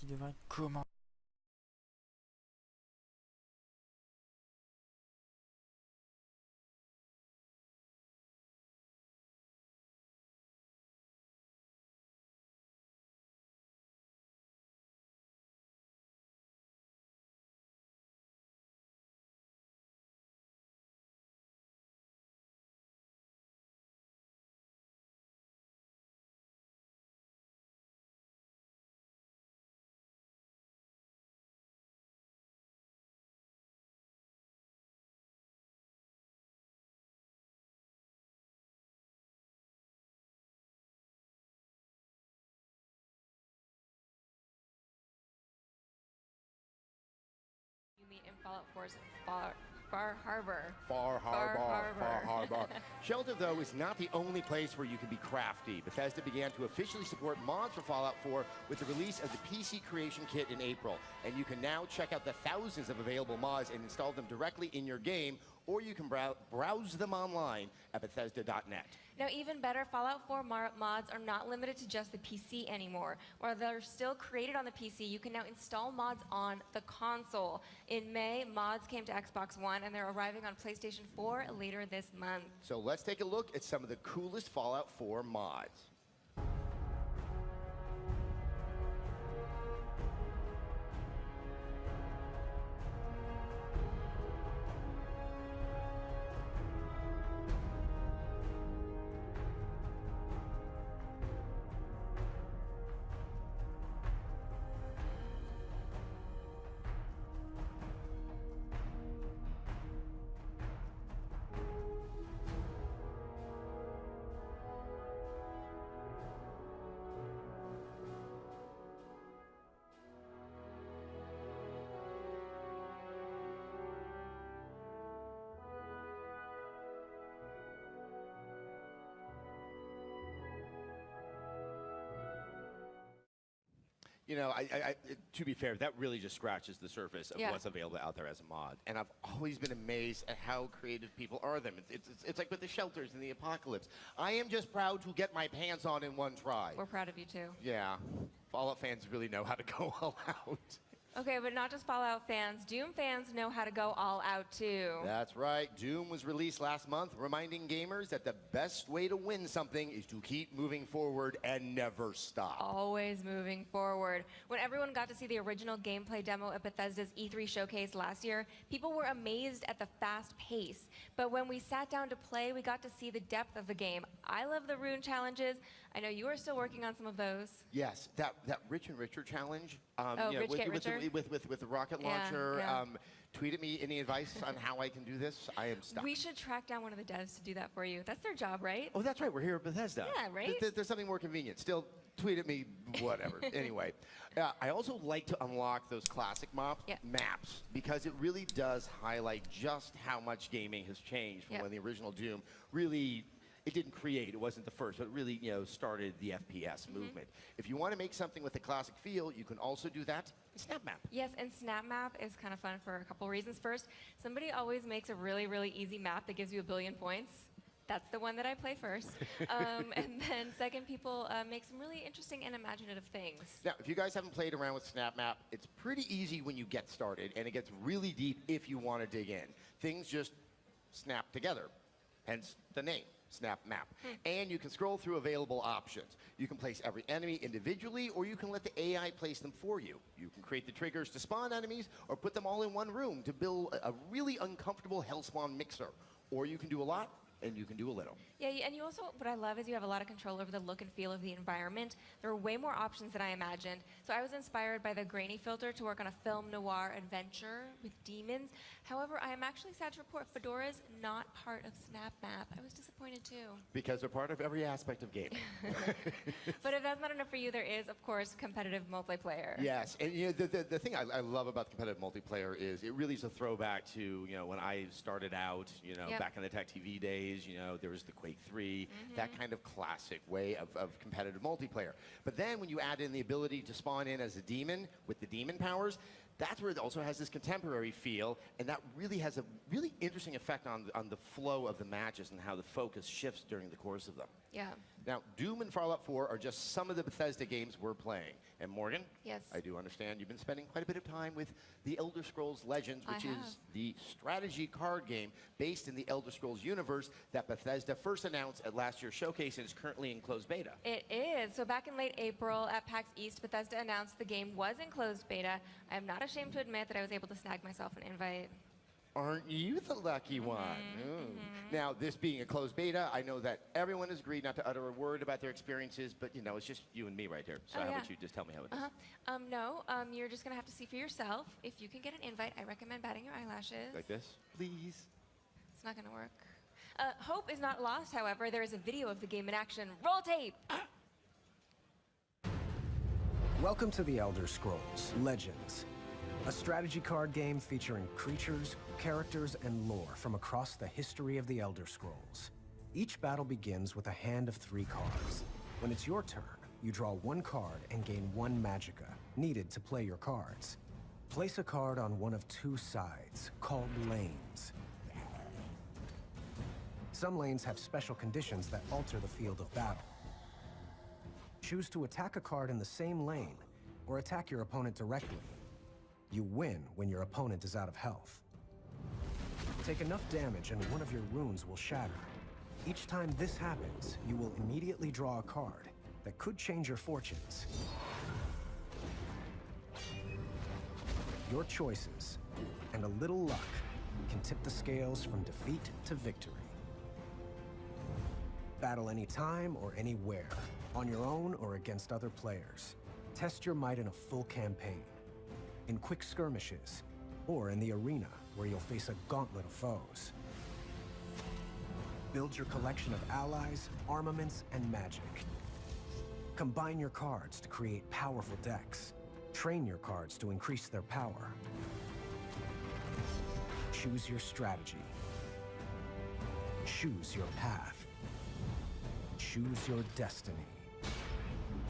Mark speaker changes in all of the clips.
Speaker 1: Qui devrait commencer.
Speaker 2: You meet in Fallout 4's Far Harbor.
Speaker 3: Far Harbor. Shelter, though, is not the only place where you can be crafty. Bethesda began to officially support mods for Fallout 4 with the release of the PC Creation Kit in April. And you can now check out the thousands of available mods and install them directly in your game, or you can browse them online at Bethesda.net.
Speaker 2: Now, even better, Fallout 4 mods are not limited to just the PC anymore. While they're still created on the PC, you can now install mods on the console. In May, mods came to Xbox One, and they're arriving on PlayStation 4 later this month.
Speaker 3: So let's take a look at some of the coolest Fallout 4 mods. You know, to be fair, that really just scratches the surface of what's available out there as a mod. And I've always been amazed at how creative people are them. It's like with the shelters in the apocalypse. I am just proud to get my pants on in one try.
Speaker 2: We're proud of you, too.
Speaker 3: Yeah. Fallout fans really know how to go all out.
Speaker 2: Okay, but not just Fallout fans. Doom fans know how to go all out, too.
Speaker 3: That's right. Doom was released last month, reminding gamers that the best way to win something is to keep moving forward and never stop.
Speaker 2: Always moving forward. When everyone got to see the original gameplay demo at Bethesda's E3 showcase last year, people were amazed at the fast pace. But when we sat down to play, we got to see the depth of the game. I love the rune challenges. I know you are still working on some of those.
Speaker 3: Yes, that Rich and Richer challenge.
Speaker 2: Rich get richer?
Speaker 3: With the rocket launcher.
Speaker 2: Yeah.
Speaker 3: Tweet at me any advice on how I can do this. I am stuck.
Speaker 2: We should track down one of the devs to do that for you. That's their job, right?
Speaker 3: Oh, that's right. We're here at Bethesda.
Speaker 2: Yeah, right?
Speaker 3: There's something more convenient. Still, tweet at me, whatever. Anyway, I also like to unlock those classic maps because it really does highlight just how much gaming has changed from when the original Doom really. It didn't create, it wasn't the first, but it really, started the FPS movement. If you want to make something with a classic feel, you can also do that in Snap Map.
Speaker 2: Yes, and Snap Map is kind of fun for a couple reasons. First, somebody always makes a really, really easy map that gives you 1 billion points. That's the one that I play first. And then second, people make some really interesting and imaginative things.
Speaker 3: Now, if you guys haven't played around with Snap Map, it's pretty easy when you get started, and it gets really deep if you want to dig in. Things just snap together, hence the name. Snap Map. And you can scroll through available options. You can place every enemy individually, or you can let the AI place them for you. You can create the triggers to spawn enemies, or put them all in one room to build a really uncomfortable hellspawn mixer. Or you can do a lot, and you can do a little.
Speaker 2: Yeah, and you also, what I love is you have a lot of control over the look and feel of the environment. There are way more options than I imagined. So I was inspired by the grainy filter to work on a film noir adventure with demons. However, I am actually sad to report Fedora is not part of Snap Map. I was disappointed too.
Speaker 3: Because they're part of every aspect of gaming.
Speaker 2: But if that's not enough for you, there is, of course, competitive multiplayer.
Speaker 3: Yes, and the thing I love about competitive multiplayer is it really is a throwback to when I started out, back in the Tech TV days. There was the Quake 3, that kind of classic way of competitive multiplayer. But then when you add in the ability to spawn in as a demon with the demon powers, that's where it also has this contemporary feel, and that really has a really interesting effect on the flow of the matches and how the focus shifts during the course of them.
Speaker 2: Yeah.
Speaker 3: Now, Doom and Fallout 4 are just some of the Bethesda games we're playing. And Morgan,
Speaker 2: yes,
Speaker 3: I do understand you've been spending quite a bit of time with the Elder Scrolls Legends, which is the strategy card game based in the Elder Scrolls universe that Bethesda first announced at last year's showcase and is currently in closed beta.
Speaker 2: It is. So back in late April at PAX East, Bethesda announced the game was in closed beta. I am not ashamed to admit that I was able to snag myself an invite.
Speaker 3: Aren't you the lucky one? Now, this being a closed beta, I know that everyone has agreed not to utter a word about their experiences, but it's just you and me right here. So how about you just tell me how it is?
Speaker 2: No, you're just gonna have to see for yourself. If you can get an invite, I recommend batting your eyelashes.
Speaker 3: Like this? Please.
Speaker 2: It's not gonna work. Hope is not lost, however. There is a video of the game in action. Roll tape!
Speaker 1: Welcome to the Elder Scrolls Legends. A strategy card game featuring creatures, characters, and lore from across the history of the Elder Scrolls. Each battle begins with a hand of 3 cards. When it's your turn, you draw 1 card and gain 1 magicka, needed to play your cards. Place a card on one of 2 sides, called lanes. Some lanes have special conditions that alter the field of battle. Choose to attack a card in the same lane, or attack your opponent directly. You win when your opponent is out of health. Take enough damage and one of your runes will shatter. Each time this happens, you will immediately draw a card that could change your fortunes. Your choices and a little luck can tip the scales from defeat to victory. Battle anytime or anywhere, on your own or against other players. Test your might in a full campaign, in quick skirmishes, or in the arena where you'll face a gauntlet of foes. Build your collection of allies, armaments, and magic. Combine your cards to create powerful decks. Train your cards to increase their power. Choose your strategy. Choose your path. Choose your destiny.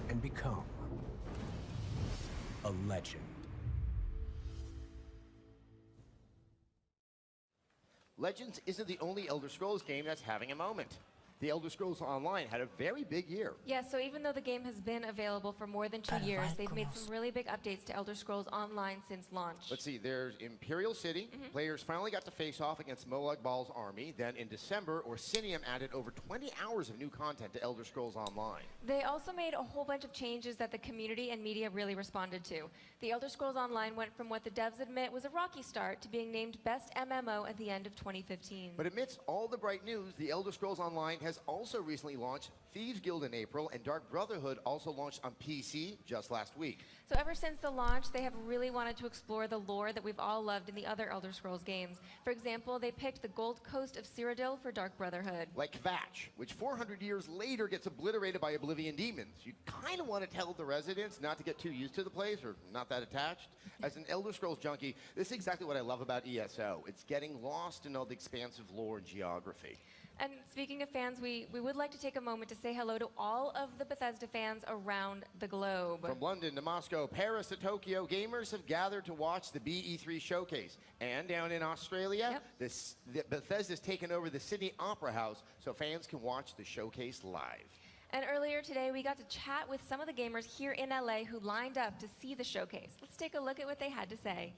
Speaker 1: And become a legend.
Speaker 3: Legends isn't the only Elder Scrolls game that's having a moment. The Elder Scrolls Online had a very big year.
Speaker 2: Yeah, so even though the game has been available for more than 2 years, they've made some really big updates to Elder Scrolls Online since launch.
Speaker 3: Let's see, there's Imperial City. Players finally got to face off against Molag Bal's army. Then in December, Orsinium added over 20 hours of new content to Elder Scrolls Online.
Speaker 2: They also made a whole bunch of changes that the community and media really responded to. The Elder Scrolls Online went from what the devs admit was a rocky start to being named Best MMO at the end of 2015.
Speaker 3: But amidst all the bright news, the Elder Scrolls Online has also recently launched Thieves Guild in April, and Dark Brotherhood also launched on PC just last week.
Speaker 2: So ever since the launch, they have really wanted to explore the lore that we've all loved in the other Elder Scrolls games. For example, they picked the Gold Coast of Cyrodiil for Dark Brotherhood.
Speaker 3: Like Kvatch, which 400 years later gets obliterated by Oblivion demons. You kind of want to tell the residents not to get too used to the place or not that attached. As an Elder Scrolls junkie, this is exactly what I love about ESO. It's getting lost in all the expansive lore and geography.
Speaker 2: And speaking of fans, we would like to take a moment to say hello to all of the Bethesda fans around the globe.
Speaker 3: From London to Moscow, Paris to Tokyo, gamers have gathered to watch the BE3 showcase. And down in Australia, Bethesda's taken over the Sydney Opera House so fans can watch the showcase live.
Speaker 2: And earlier today, we got to chat with some of the gamers here in LA who lined up to see the showcase. Let's take a look at what they had to say.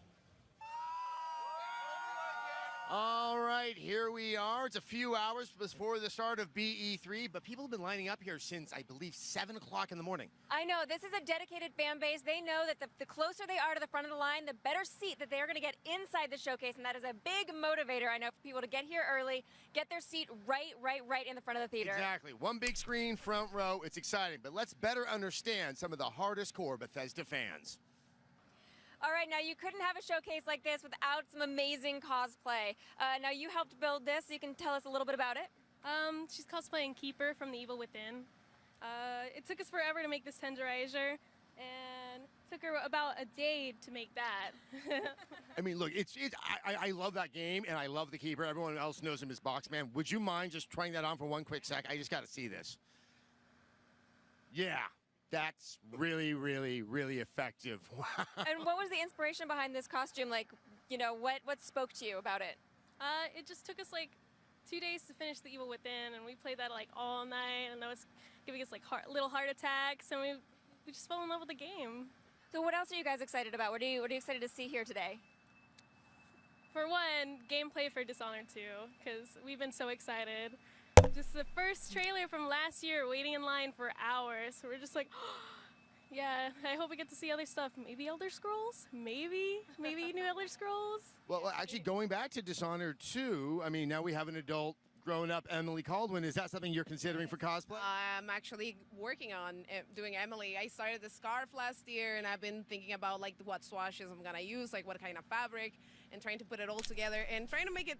Speaker 3: All right, here we are. It's a few hours before the start of BE3, but people have been lining up here since, I believe, 7 o'clock in the morning.
Speaker 4: I know. This is a dedicated fan base. They know that the closer they are to the front of the line, the better seat that they are going to get inside the showcase, and that is a big motivator, I know, for people to get here early, get their seat right in the front of the theater.
Speaker 3: Exactly. One big screen, front row. It's exciting, but let's better understand some of the hardest core Bethesda fans.
Speaker 4: All right, now you couldn't have a showcase like this without some amazing cosplay. Now you helped build this, so you can tell us a little bit about it.
Speaker 5: She's cosplaying Keeper from The Evil Within. It took us forever to make this tenderizer, and it took her about a day to make that.
Speaker 3: I mean, look, I love that game, and I love the Keeper. Everyone else knows him as Boxman. Would you mind just trying that on for one quick sec? I just got to see this. Yeah. That's really, really, really effective. Wow.
Speaker 4: And what was the inspiration behind this costume? Like, you know, what spoke to you about it?
Speaker 5: It just took us like 2 days to finish The Evil Within, and we played that like all night, and that was giving us like little heart attacks, and we just fell in love with the game.
Speaker 4: So what else are you guys excited about? What are you excited to see here today?
Speaker 5: For one, gameplay for Dishonored 2, because we've been so excited. Just the first trailer from last year, waiting in line for hours. So we're just like, yeah, I hope we get to see other stuff. Maybe Elder Scrolls? Maybe new Elder Scrolls?
Speaker 3: Well, actually, going back to Dishonored 2, I mean, now we have an adult grown-up Emily Caldwin. Is that something you're considering for cosplay?
Speaker 6: I'm actually working on doing Emily. I started the scarf last year, and I've been thinking about like what swashes I'm gonna use, like what kind of fabric, and trying to put it all together and trying to make it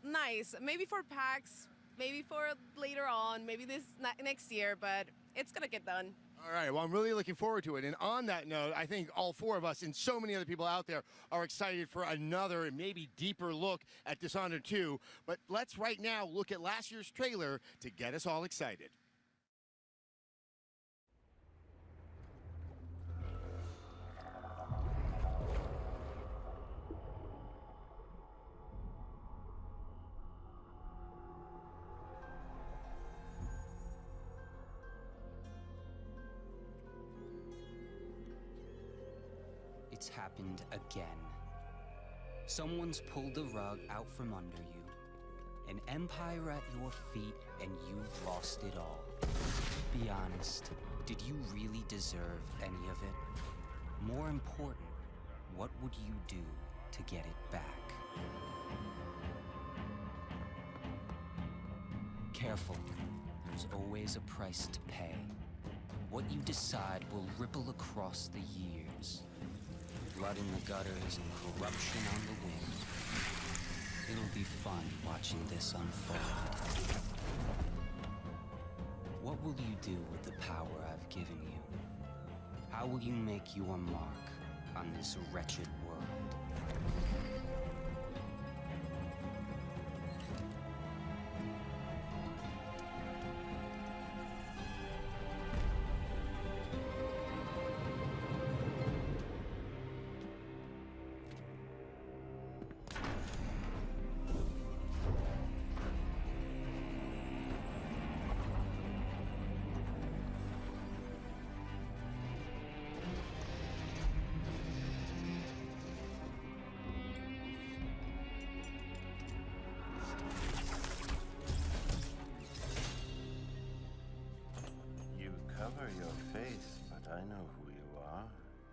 Speaker 6: nice. Maybe for PAX, maybe for later on, maybe this next year, but it's gonna get done.
Speaker 3: All right, well, I'm really looking forward to it. And on that note, I think all four of us and so many other people out there are excited for another and maybe deeper look at Dishonored 2. But let's right now look at last year's trailer to get us all excited.
Speaker 7: It's happened again. Someone's pulled the rug out from under you, an empire at your feet, and you've lost it all. Be honest, did you really deserve any of it? More important, what would you do to get it back? Careful, there's always a price to pay. What you decide will ripple across the years. Blood in the gutters and corruption on the wind. It'll be fun watching this unfold. What will you do with the power I've given you? How will you make your mark on this wretched world?
Speaker 8: your face, but I know who you are.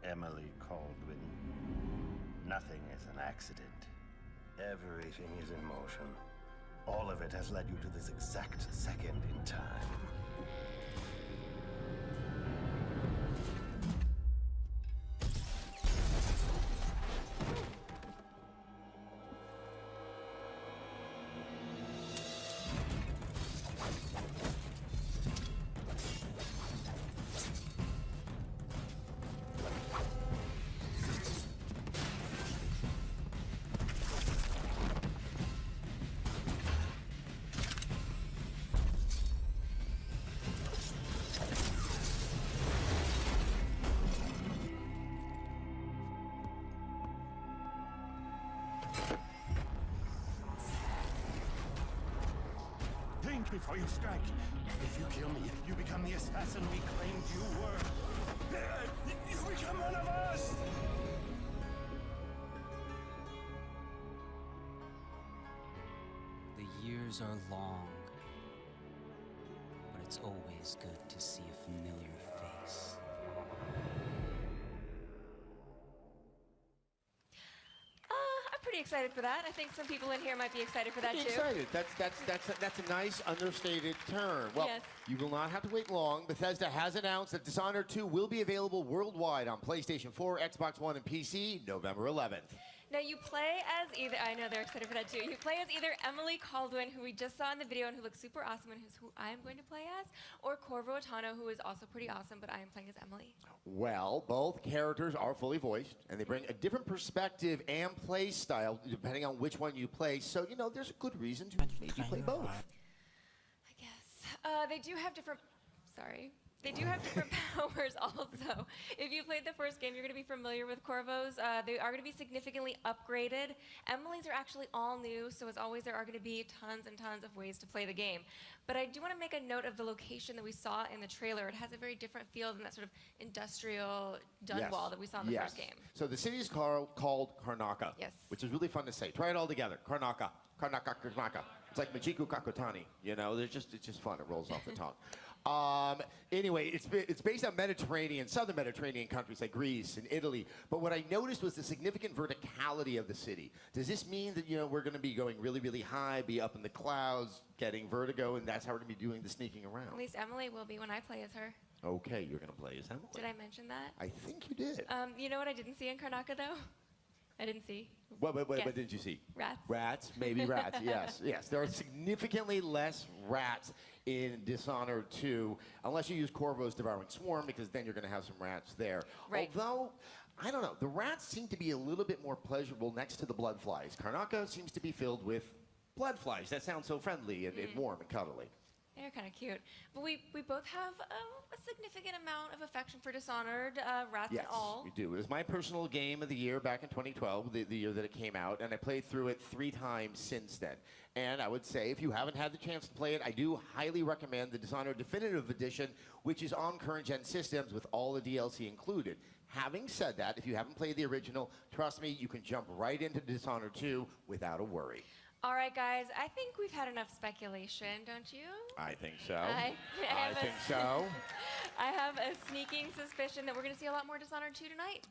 Speaker 8: Emily Caldwin. Nothing is an accident. Everything is in motion. All of it has led you to this exact second in time. Before you strike. If you kill me, you become the assassin we claimed you were. You become one of us!
Speaker 7: The years are long, but it's always good to see a familiar face.
Speaker 2: Pretty excited for that. I think some people in here might be excited for that too.
Speaker 3: Excited. That's a nice understated term. Well,
Speaker 2: yes.
Speaker 3: You will not have to wait long. Bethesda has announced that Dishonored 2 will be available worldwide on PlayStation 4, Xbox One, and PC November 11th.
Speaker 2: Now you play as either, I know they're excited for that too, you play as either Emily Caldwin, who we just saw in the video and who looks super awesome and who I am going to play as, or Corvo Atano, who is also pretty awesome, but I am playing as Emily. Well, both characters are fully voiced, and they bring a different perspective and play style depending on which one you play, so, you know, there's a good reason to maybe play both. I guess. They do have different, They do have different powers also. If you played the first game, you're going to be familiar with Corvos. They are going to be significantly upgraded. Emily's are actually all new, so as always, there are going to be tons and tons of ways to play the game. But I do want to make a note of the location that we saw in the trailer. It has a very different feel than that sort of industrial Dunwall that we saw in the first game.
Speaker 3: So the city is called Karnaca, which is really fun to say. Try it all together. Karnaca. Karnaca, Karnaca. It's like Majiku Kakotani, you know? It's just fun. It rolls off the tongue. Anyway, it's based on southern Mediterranean countries like Greece and Italy. But what I noticed was the significant verticality of the city. Does this mean that, you know, we're going to be going really, really high, be up in the clouds, getting vertigo, and that's how we're going to be doing the sneaking around?
Speaker 2: At least Emily will be when I play as her.
Speaker 3: Okay, you're going to play as Emily.
Speaker 2: Did I mention that?
Speaker 3: I think you did.
Speaker 2: You know what I didn't see in Karnaca, though? I didn't see.
Speaker 3: What did you see?
Speaker 2: Rats.
Speaker 3: Rats, maybe rats, yes. There are significantly less rats in Dishonored 2, unless you use Corvo's Devouring Swarm, because then you're going to have some rats there.
Speaker 2: Right.
Speaker 3: Although, I don't know, the rats seem to be a little bit more pleasurable next to the blood flies. Karnaca seems to be filled with blood flies. That sounds so friendly and warm and cuddly.
Speaker 2: They're kind of cute. But we both have a significant amount of affection for Dishonored, rats and all.
Speaker 3: Yes, we do. It was my personal game of the year back in 2012, the year that it came out, and I played through it 3 times since then. And I would say, if you haven't had the chance to play it, I do highly recommend the Dishonored Definitive Edition, which is on current-gen systems with all the DLC included. Having said that, if you haven't played the original, trust me, you can jump right into Dishonored 2 without a worry.
Speaker 2: All right, guys, I think we've had enough speculation, don't you?
Speaker 3: I think so.
Speaker 2: I
Speaker 3: think so.
Speaker 2: I have a sneaking suspicion that we're going to see a lot more Dishonored 2 tonight.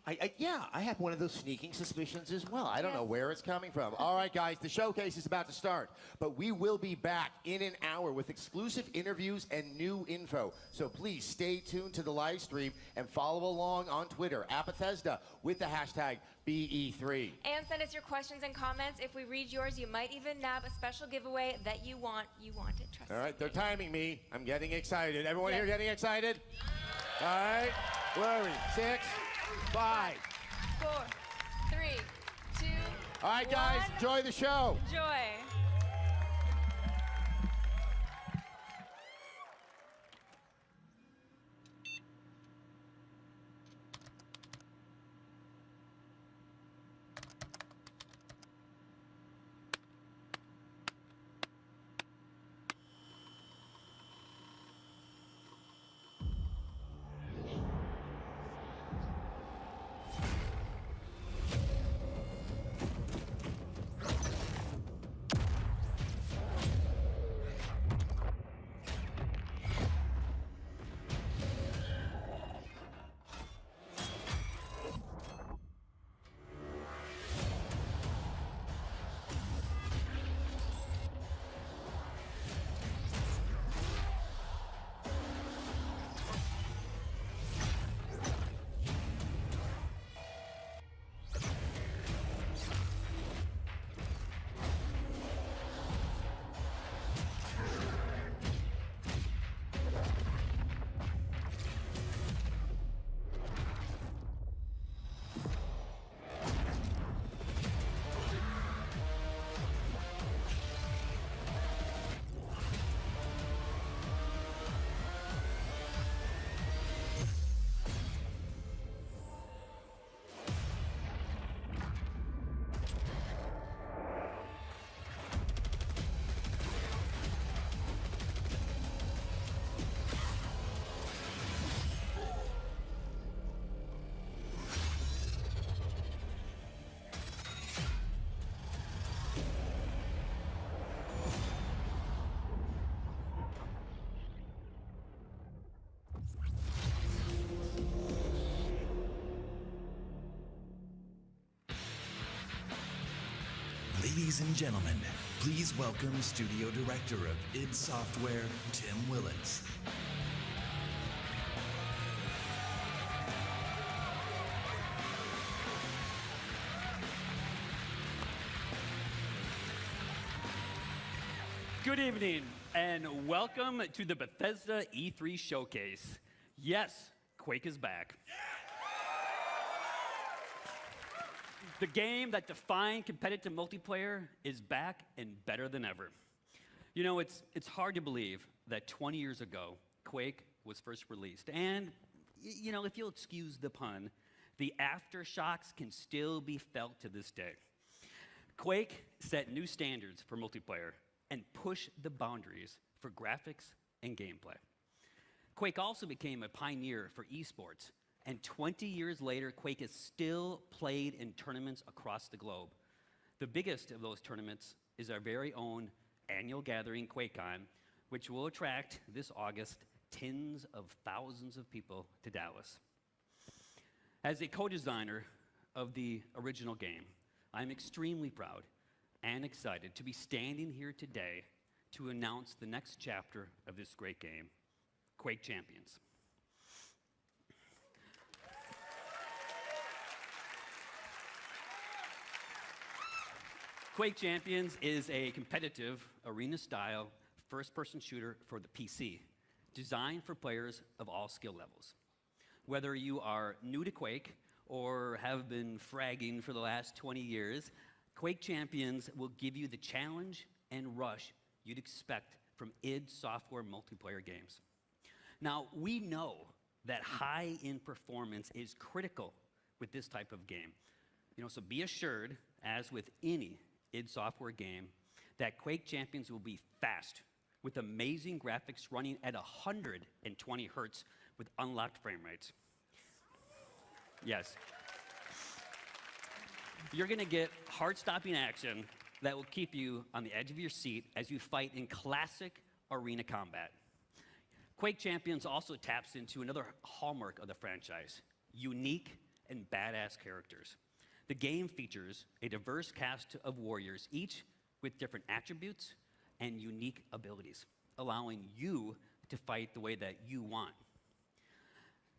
Speaker 3: I have one of those sneaking suspicions as well. I don't know where it's coming from. All right, guys, the showcase is about to start, but we will be back in an hour with exclusive interviews and new info. So please stay tuned to the live stream and follow along on Twitter at Bethesda with the hashtag BE3.
Speaker 2: And send us your questions and comments. If we read yours, you might even nab a special giveaway that you want. You want it, trust me.
Speaker 3: All right, they're timing me. I'm getting excited. Everyone here getting excited? All right, where are we? 6, 5,
Speaker 2: 4, 3, 2,
Speaker 3: all right, guys, enjoy the show.
Speaker 2: Enjoy.
Speaker 9: Ladies and gentlemen, please welcome Studio Director of id Software, Tim Willits.
Speaker 10: Good evening, and welcome to the Bethesda E3 Showcase. Yes, Quake is back. The game that defined competitive multiplayer is back and better than ever. You know, it's hard to believe that 20 years ago, Quake was first released. And, you know, if you'll excuse the pun, the aftershocks can still be felt to this day. Quake set new standards for multiplayer and pushed the boundaries for graphics and gameplay. Quake also became a pioneer for esports, and 20 years later, Quake is still played in tournaments across the globe. The biggest of those tournaments is our very own annual gathering, QuakeCon, which will attract this August tens of thousands of people to Dallas. As a co-designer of the original game, I'm extremely proud and excited to be standing here today to announce the next chapter of this great game, Quake Champions. Quake Champions is a competitive, arena-style, first-person shooter for the PC, designed for players of all skill levels. Whether you are new to Quake or have been fragging for the last 20 years, Quake Champions will give you the challenge and rush you'd expect from id Software multiplayer games. Now, we know that high-end performance is critical with this type of game. You know, so be assured, as with any id Software game, that Quake Champions will be fast, with amazing graphics running at 120 hertz with unlocked frame rates. Yes. You're gonna get heart-stopping action that will keep you on the edge of your seat as you fight in classic arena combat. Quake Champions also taps into another hallmark of the franchise, unique and badass characters. The game features a diverse cast of warriors, each with different attributes and unique abilities, allowing you to fight the way that you want.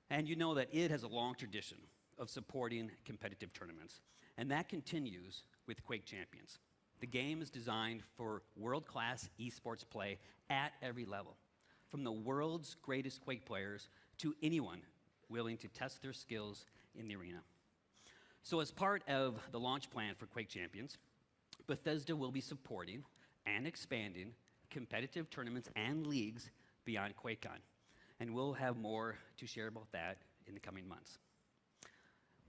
Speaker 10: And you know that id has a long tradition of supporting competitive tournaments, and that continues with Quake Champions. The game is designed for world-class esports play at every level, from the world's greatest Quake players to anyone willing to test their skills in the arena. So as part of the launch plan for Quake Champions, Bethesda will be supporting and expanding competitive tournaments and leagues beyond QuakeCon, and we'll have more to share about that in the coming months.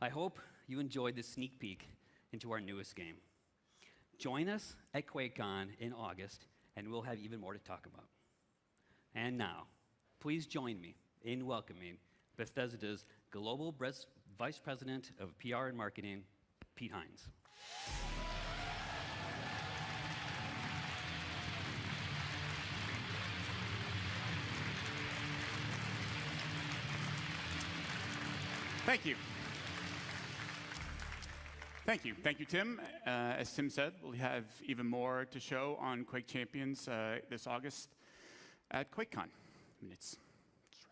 Speaker 10: I hope you enjoyed this sneak peek into our newest game. Join us at QuakeCon in August, and we'll have even more to talk about. And now, please join me in welcoming Bethesda's Global Vice President of PR and Marketing, Pete Hines.
Speaker 11: Thank you. Thank you. Thank you, Tim. As Tim said, we'll have even more to show on Quake Champions this August at QuakeCon. I mean, it's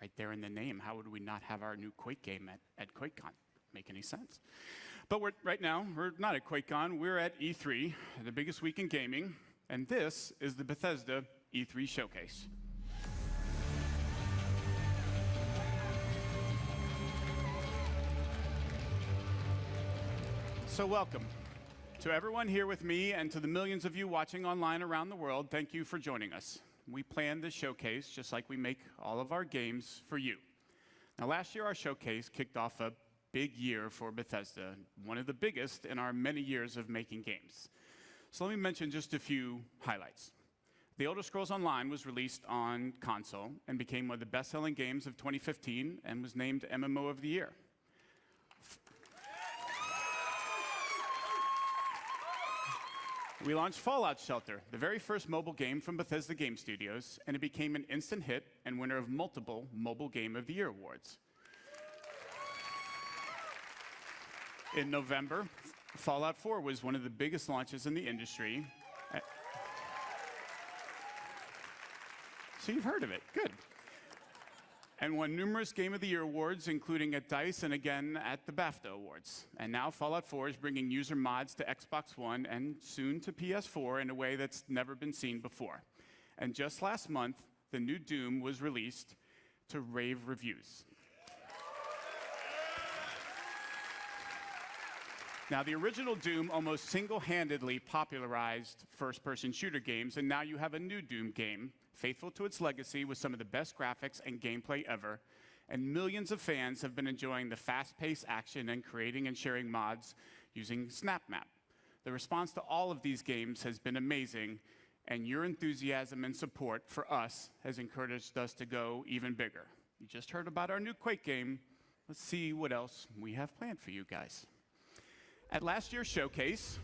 Speaker 11: right there in the name. How would we not have our new Quake game at QuakeCon? Make any sense? But right now, we're not at QuakeCon. We're at E3, the biggest week in gaming, and this is the Bethesda E3 Showcase. So welcome to everyone here with me and to the millions of you watching online around the world. Thank you for joining us. We planned this showcase just like we make all of our games for you. Now, last year our showcase kicked off a big year for Bethesda, one of the biggest in our many years of making games. So let me mention just a few highlights. The Elder Scrolls Online was released on console and became one of the best-selling games of 2015 and was named MMO of the Year. We launched Fallout Shelter, the very first mobile game from Bethesda Game Studios, and it became an instant hit and winner of multiple Mobile Game of the Year awards. In November, Fallout 4 was one of the biggest launches in the industry. So you've heard of it, good. And won numerous Game of the Year awards, including at DICE and again at the BAFTA Awards. And now Fallout 4 is bringing user mods to Xbox One and soon to PS4 in a way that's never been seen before. And just last month, the new Doom was released to rave reviews. Now, the original Doom almost single-handedly popularized first-person shooter games, and now you have a new Doom game, faithful to its legacy with some of the best graphics and gameplay ever, and millions of fans have been enjoying the fast-paced action and creating and sharing mods using SnapMap. The response to all of these games has been amazing, and your enthusiasm and support for us has encouraged us to go even bigger. You just heard about our new Quake game. Let's see what else we have planned for you guys. At last year's showcase,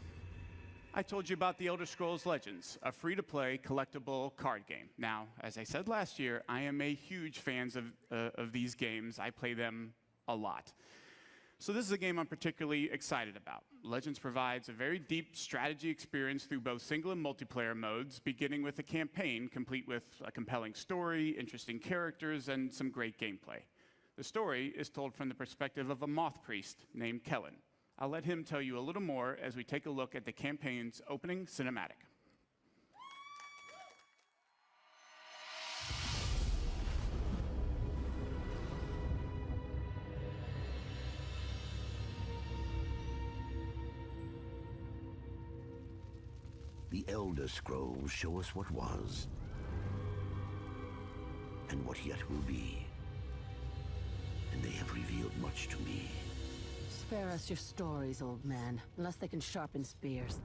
Speaker 11: I told you about The Elder Scrolls Legends, a free-to-play collectible card game. Now, as I said last year, I am a huge fan of these games. I play them a lot. So this is a game I'm particularly excited about. Legends provides a very deep strategy experience through both single and multiplayer modes, beginning with a campaign complete with a compelling story, interesting characters, and some great gameplay. The story is told from the perspective of a moth priest named Kellen. I'll let him tell you a little more as we take a look at the campaign's opening cinematic.
Speaker 12: The Elder Scrolls show us what was and what yet will be. And they have revealed much to me.
Speaker 13: Spare us your stories, old man, unless they can sharpen spears.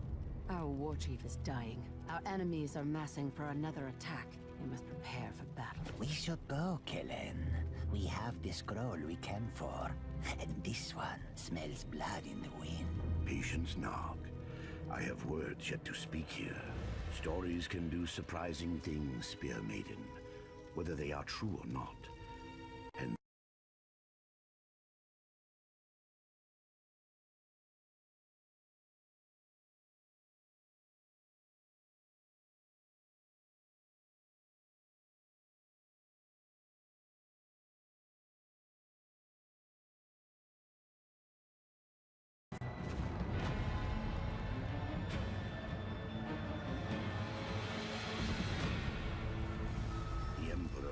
Speaker 13: Our war chief is dying. Our enemies are massing for another attack. We must prepare for battle.
Speaker 14: We should go, Kellen. We have the scroll we came for. And this one smells blood in the wind.
Speaker 12: Patience, Nog. I have words yet to speak here. Stories can do surprising things, Spear Maiden, whether they are true or not. And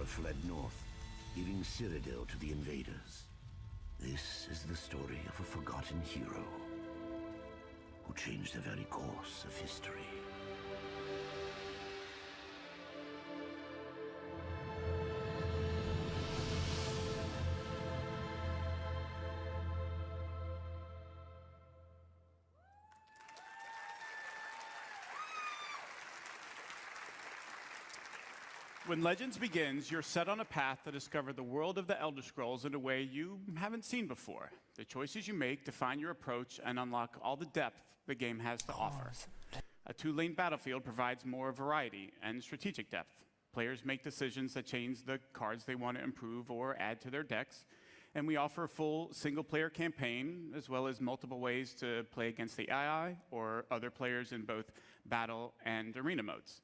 Speaker 12: fled north, giving Cyrodiil to the invaders. This is the story of a forgotten hero who changed the very course of history.
Speaker 11: When Legends begins, you're set on a path to discover the world of the Elder Scrolls in a way you haven't seen before. The choices you make define your approach and unlock all the depth the game has to offer. A two-lane battlefield provides more variety and strategic depth. Players make decisions that change the cards they want to improve or add to their decks. And we offer a full single-player campaign, as well as multiple ways to play against the AI or other players in both battle and arena modes.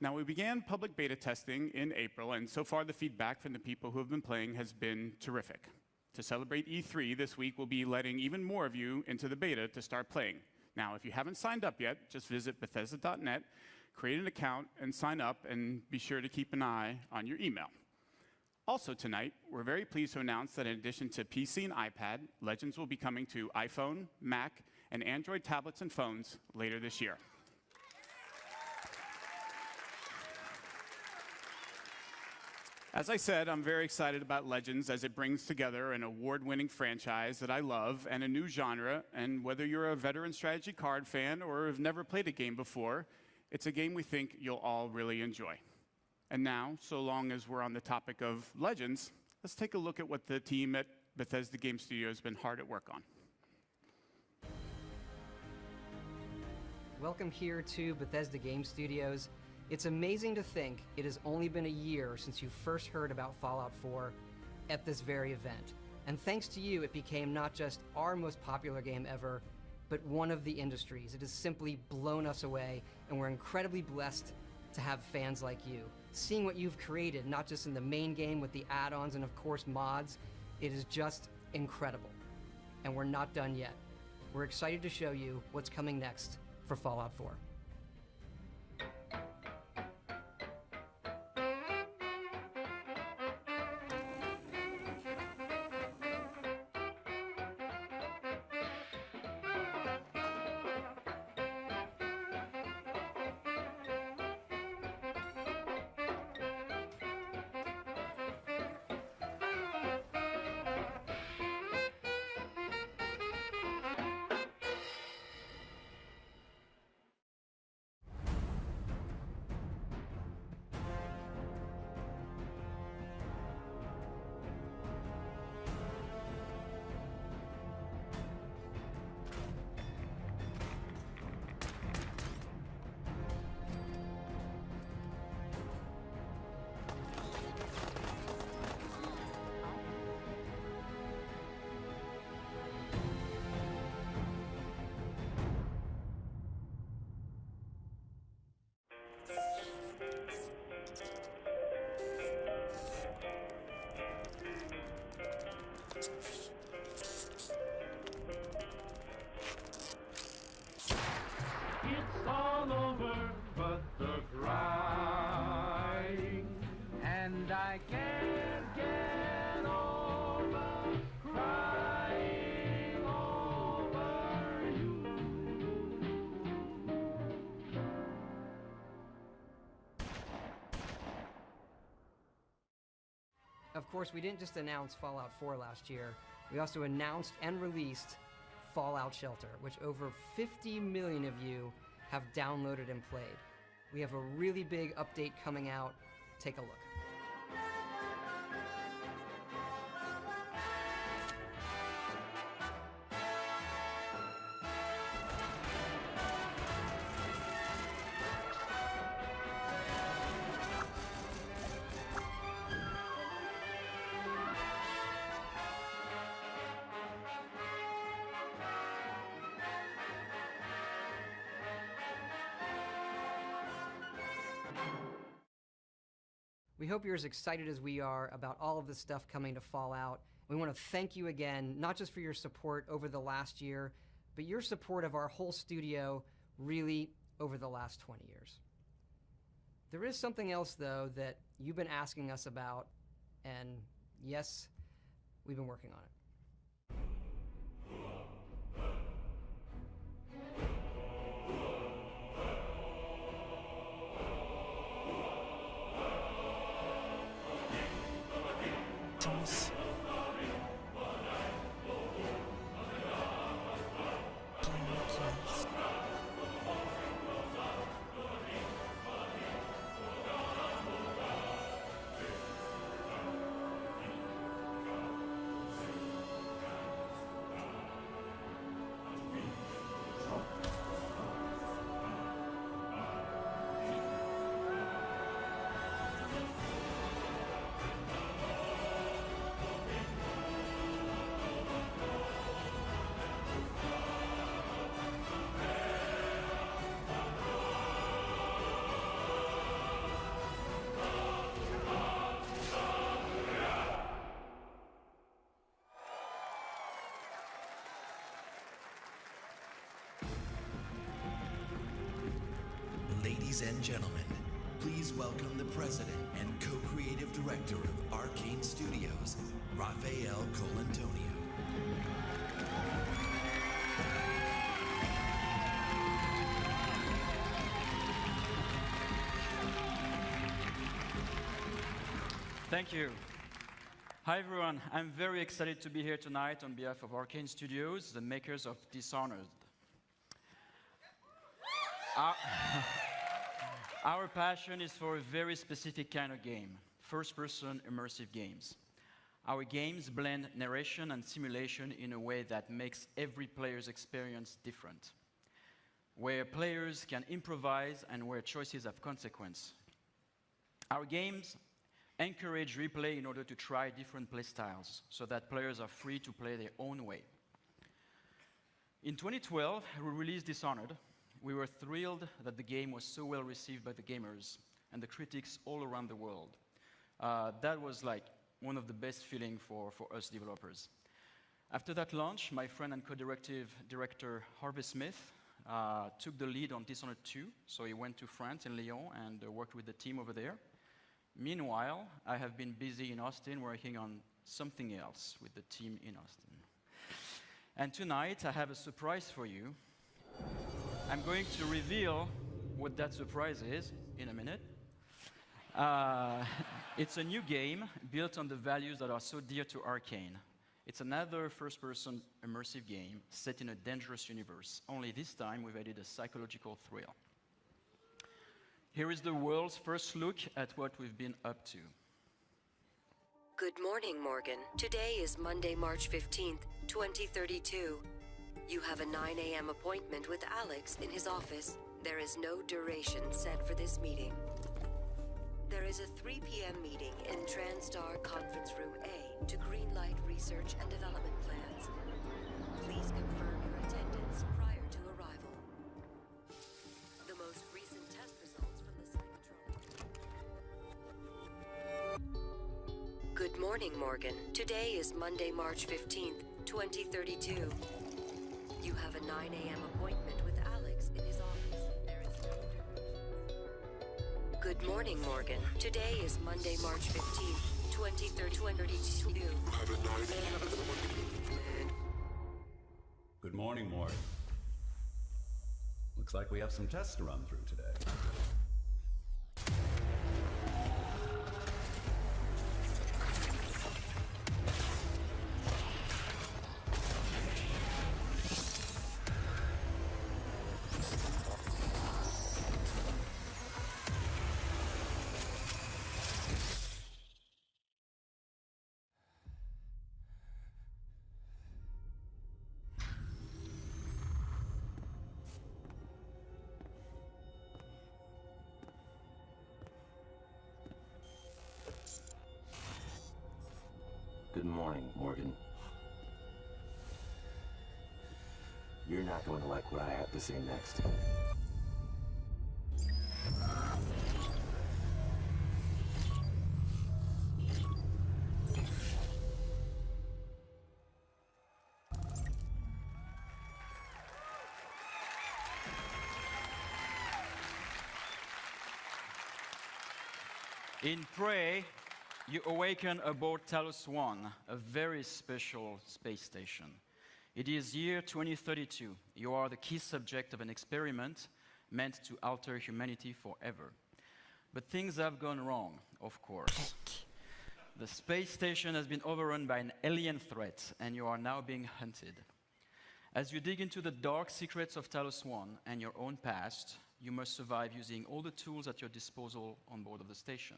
Speaker 11: Now, we began public beta testing in April, and so far the feedback from the people who have been playing has been terrific. To celebrate E3 this week, we'll be letting even more of you into the beta to start playing. Now, if you haven't signed up yet, just visit Bethesda.net, create an account, and sign up, and be sure to keep an eye on your email. Also tonight, we're very pleased to announce that in addition to PC and iPad, Legends will be coming to iPhone, Mac, and Android tablets and phones later this year. As I said, I'm very excited about Legends as it brings together an award-winning franchise that I love and a new genre, and whether you're a veteran strategy card fan or have never played a game before, it's a game we think you'll all really enjoy. And now, so long as we're on the topic of Legends, let's take a look at what the team at Bethesda Game Studios has been hard at work on.
Speaker 15: Welcome here to Bethesda Game Studios. It's amazing to think it has only been a year since you first heard about Fallout 4 at this very event. And thanks to you, it became not just our most popular game ever, but one of the industries. It has simply blown us away, and we're incredibly blessed to have fans like you. Seeing what you've created, not just in the main game with the add-ons and of course mods, it is just incredible. And we're not done yet. We're excited to show you what's coming next for Fallout 4.
Speaker 16: It's all over, but the crying, and I can't get over crying over you.
Speaker 15: Of course, we didn't just announce Fallout 4 last year, we also announced and released Fallout Shelter, which over 50 million of you have downloaded and played. We have a really big update coming out. Take a look. We hope you're as excited as we are about all of this stuff coming to Fallout. We want to thank you again, not just for your support over the last year, but your support of our whole studio really over the last 20 years. There is something else, though, that you've been asking us about, and yes, we've been working on it.
Speaker 17: Thomas.
Speaker 9: Ladies and gentlemen, please welcome the president and co-creative director of Arcane Studios, Raphael Colantonio.
Speaker 18: Thank you. Hi everyone, I'm very excited to be here tonight on behalf of Arcane Studios, the makers of Dishonored. Our passion is for a very specific kind of game, first-person immersive games. Our games blend narration and simulation in a way that makes every player's experience different, where players can improvise and where choices have consequence. Our games encourage replay in order to try different playstyles so that players are free to play their own way. In 2012, we released Dishonored. We were thrilled that the game was so well received by the gamers and the critics all around the world. That was like one of the best feelings for us developers. After that launch, my friend and co-director Harvey Smith took the lead on Dishonored 2, so he went to France in Lyon and worked with the team over there. Meanwhile, I have been busy in Austin working on something else with the team in Austin. And tonight, I have a surprise for you. I'm going to reveal what that surprise is in a minute. It's a new game built on the values that are so dear to Arcane. It's another first-person immersive game set in a dangerous universe, only this time we've added a psychological thrill. Here is the world's first look at what we've been up to.
Speaker 19: Good morning, Morgan. Today is Monday, March 15th, 2032. You have a 9 a.m. appointment with Alex in his office. There is no duration set for this meeting. There is a 3 p.m. meeting in TranStar Conference Room A to greenlight research and development plans. Please confirm your attendance prior to arrival. The most recent test results from the psychotronic. Good morning, Morgan. Today is Monday, March 15th, 2032. You have a 9 a.m. appointment with Alex in his office. There is no duration. Good morning, Morgan. Today is Monday, March 15th, 2032. You have a 9 a.m. appointment.
Speaker 20: Good morning, Mort. Looks like we have some tests to run through today.
Speaker 12: Good morning, Morgan. You're not going to like what I have to say next.
Speaker 18: In Prey, you awaken aboard Talos 1, a very special space station. It is year 2032. You are the key subject of an experiment meant to alter humanity forever. But things have gone wrong, of course. The space station has been overrun by an alien threat, and you are now being hunted. As you dig into the dark secrets of Talos 1 and your own past, you must survive using all the tools at your disposal on board of the station.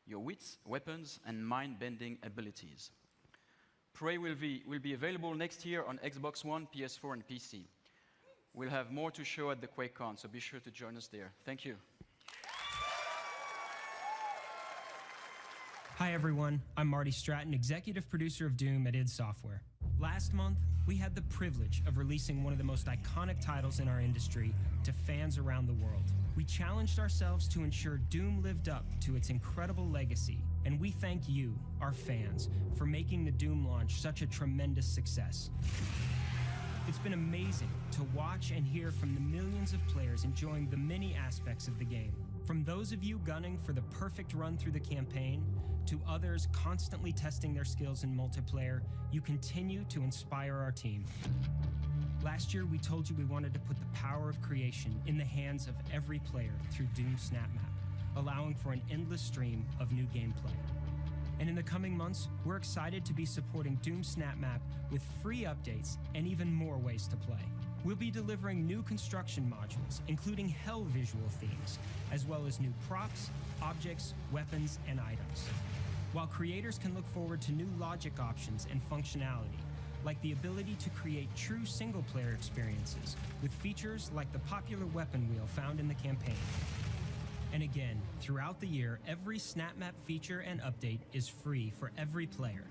Speaker 18: Your wits, weapons, and mind-bending abilities. Prey will be available next year on Xbox One, PS4, and PC. We'll have more to show at the QuakeCon, so be sure to join us there. Thank you.
Speaker 21: Hi everyone, I'm Marty Stratton, executive producer of Doom at id Software. Last month, we had the privilege of releasing one of the most iconic titles in our industry to fans around the world. We challenged ourselves to ensure Doom lived up to its incredible legacy, and we thank you, our fans, for making the Doom launch such a tremendous success. It's been amazing to watch and hear from the millions of players enjoying the many aspects of the game. From those of you gunning for the perfect run through the campaign, to others constantly testing their skills in multiplayer, you continue to inspire our team. Last year, we told you we wanted to put the power of creation in the hands of every player through Doom SnapMap, allowing for an endless stream of new gameplay. And in the coming months, we're excited to be supporting Doom SnapMap with free updates and even more ways to play. We'll be delivering new construction modules, including hell visual themes, as well as new props, objects, weapons, and items. While creators can look forward to new logic options and functionality, like the ability to create true single-player experiences with features like the popular weapon wheel found in the campaign. And again, throughout the year, every SnapMap feature and update is free for every player.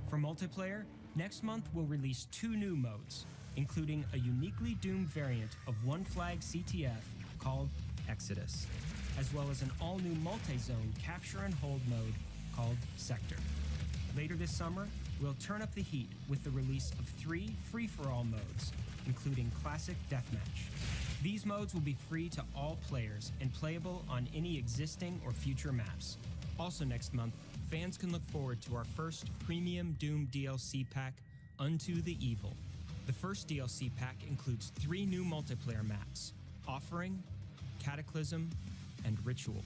Speaker 21: For multiplayer, next month we'll release 2 new modes, including a uniquely Doom variant of One Flag CTF called Exodus, as well as an all-new multi-zone capture and hold mode called Sector. Later this summer, we'll turn up the heat with the release of 3 free-for-all modes, including Classic Deathmatch. These modes will be free to all players and playable on any existing or future maps. Also next month, fans can look forward to our first premium Doom DLC pack, Unto the Evil. The first DLC pack includes 3 new multiplayer maps, Offering, Cataclysm, and Ritual.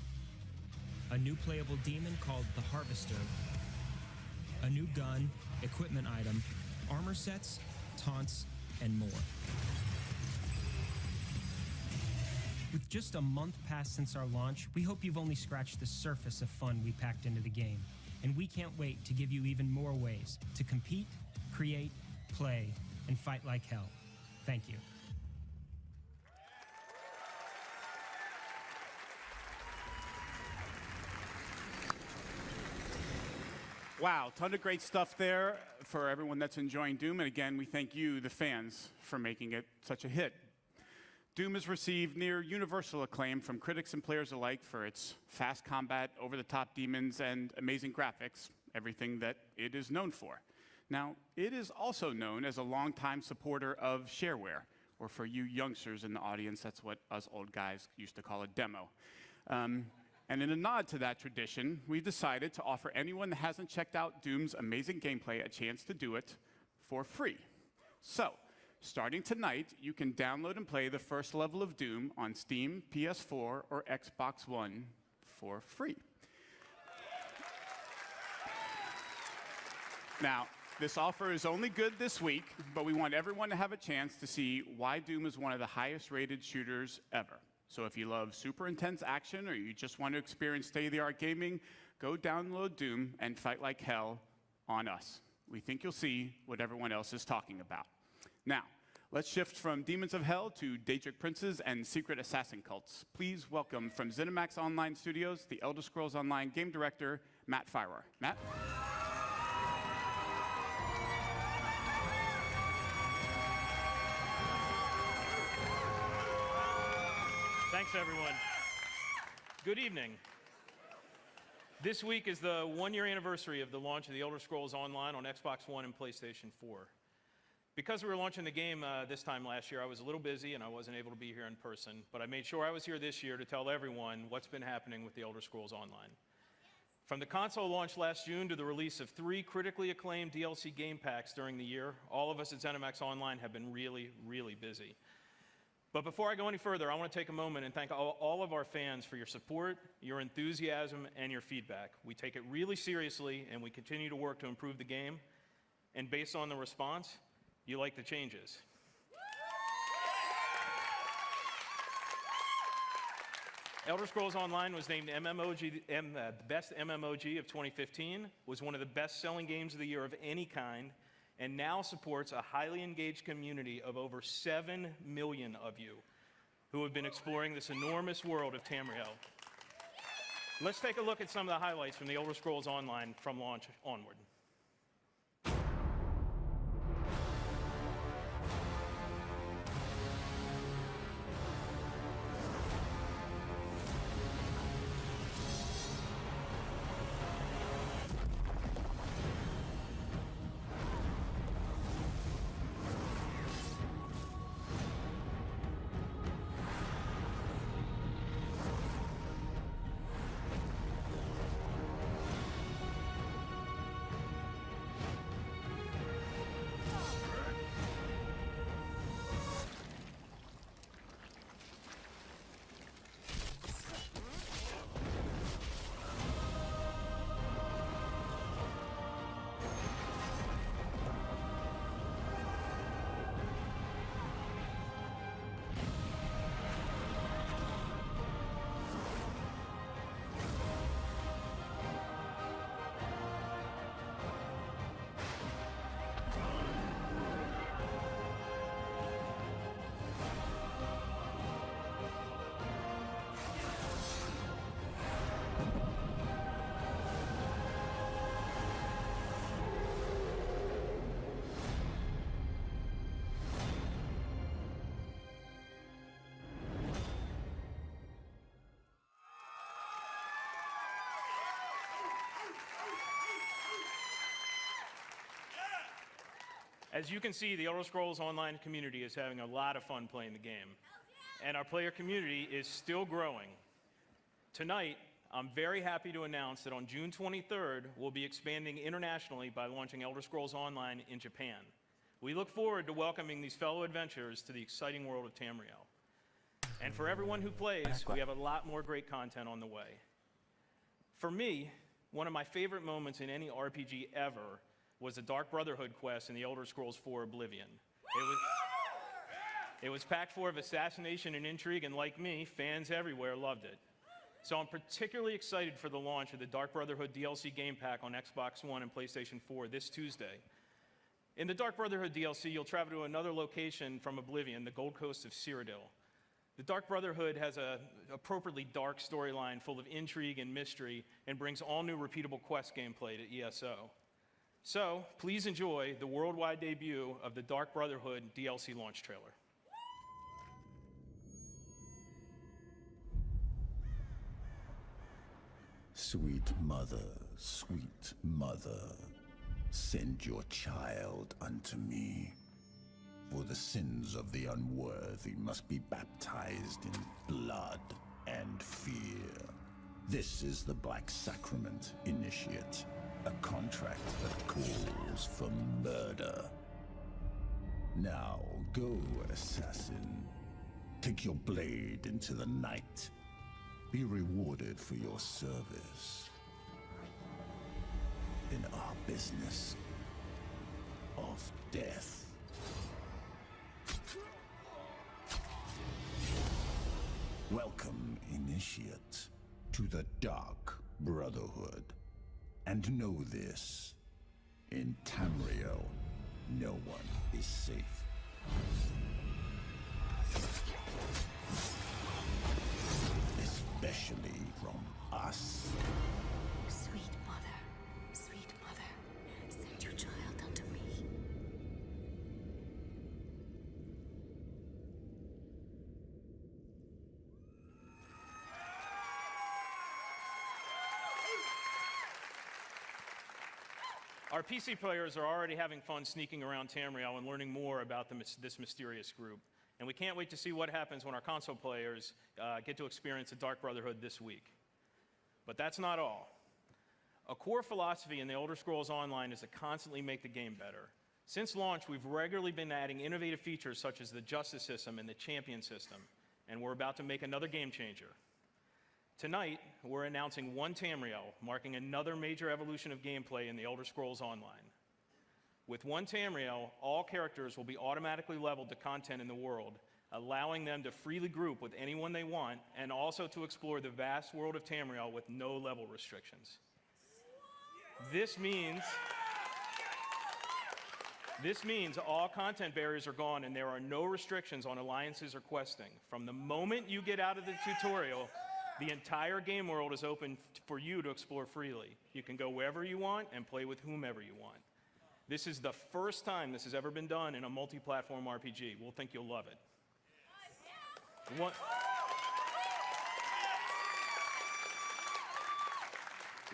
Speaker 21: A new playable demon called the Harvester, a new gun, equipment item, armor sets, taunts, and more. With just a month past since our launch, we hope you've only scratched the surface of fun we packed into the game. And we can't wait to give you even more ways to compete, create, play, and fight like hell. Thank you.
Speaker 11: Wow, ton of great stuff there for everyone that's enjoying Doom. And again, we thank you, the fans, for making it such a hit. Doom has received near universal acclaim from critics and players alike for its fast combat, over-the-top demons, and amazing graphics, everything that it is known for. Now, it is also known as a longtime supporter of shareware, or for you youngsters in the audience, that's what us old guys used to call a demo. And in a nod to that tradition, we've decided to offer anyone that hasn't checked out Doom's amazing gameplay a chance to do it for free. So, starting tonight, you can download and play the first level of Doom on Steam, PS4, or Xbox One for free. Now, this offer is only good this week, but we want everyone to have a chance to see why Doom is one of the highest rated shooters ever. So if you love super intense action or you just want to experience state-of-the-art gaming, go download Doom and fight like hell on us. We think you'll see what everyone else is talking about. Now, let's shift from Demons of Hell to Daedric Princes and Secret Assassin Cults. Please welcome from ZeniMax Online Studios, the Elder Scrolls Online game director, Matt Firor. Matt?
Speaker 1: Thanks, everyone. Good evening. This week is the one-year anniversary of the launch of the Elder Scrolls Online on Xbox One and PlayStation 4. Because we were launching the game this time last year, I was a little busy and I wasn't able to be here in person, but I made sure I was here this year to tell everyone what's been happening with the Elder Scrolls Online. From the console launch last June to the release of 3 critically acclaimed DLC game packs during the year, all of us at ZeniMax Online have been really, really busy. But before I go any further, I want to take a moment and thank all of our fans for your support, your enthusiasm, and your feedback. We take it really seriously, and we continue to work to improve the game. And based on the response, you like the changes. Elder Scrolls Online was named the best MMOG of 2015, was one of the best-selling games of the year of any kind, and now supports a highly engaged community of over 7 million of you who have been exploring this enormous world of Tamriel. Let's take a look at some of the highlights from the Elder Scrolls Online from launch onward. As you can see, the Elder Scrolls Online community is having a lot of fun playing the game, and our player community is still growing. Tonight, I'm very happy to announce that on June 23rd, we'll be expanding internationally by launching Elder Scrolls Online in Japan. We look forward to welcoming these fellow adventurers to the exciting world of Tamriel. And for everyone who plays, we have a lot more great content on the way. For me, one of my favorite moments in any RPG ever was the Dark Brotherhood quest in the Elder Scrolls IV Oblivion. It was packed full of assassination and intrigue, and like me, fans everywhere loved it. So I'm particularly excited for the launch of the Dark Brotherhood DLC game pack on Xbox One and PlayStation 4 this Tuesday. In the Dark Brotherhood DLC, you'll travel to another location from Oblivion, the Gold Coast of Cyrodiil. The Dark Brotherhood has an appropriately dark storyline full of intrigue and mystery and brings all new repeatable quest gameplay to ESO. So, please enjoy the worldwide debut of the Dark Brotherhood DLC launch trailer.
Speaker 12: Sweet mother, send your child unto me. For the sins of the unworthy must be baptized in blood and fear. This is the Black Sacrament, Initiate. A contract that calls for murder. Now, go, assassin. Take your blade into the night. Be rewarded for your service. In our business of death. Welcome, Initiate, to the Dark Brotherhood. And know this, in Tamriel, no one is safe. Especially from us.
Speaker 4: Sweet mother, send your child unto me.
Speaker 1: Our PC players are already having fun sneaking around Tamriel and learning more about this mysterious group. And we can't wait to see what happens when our console players get to experience the Dark Brotherhood this week. But that's not all. A core philosophy in the Elder Scrolls Online is to constantly make the game better. Since launch, we've regularly been adding innovative features such as the Justice system and the Champion system, and we're about to make another game changer. Tonight, we're announcing One Tamriel, marking another major evolution of gameplay in the Elder Scrolls Online. With One Tamriel, all characters will be automatically leveled to content in the world, allowing them to freely group with anyone they want, and also to explore the vast world of Tamriel with no level restrictions. This means all content barriers are gone and there are no restrictions on alliances or questing. From the moment you get out of the tutorial, the entire game world is open for you to explore freely. You can go wherever you want and play with whomever you want. This is the first time this has ever been done in a multi-platform RPG. We'll think you'll love it.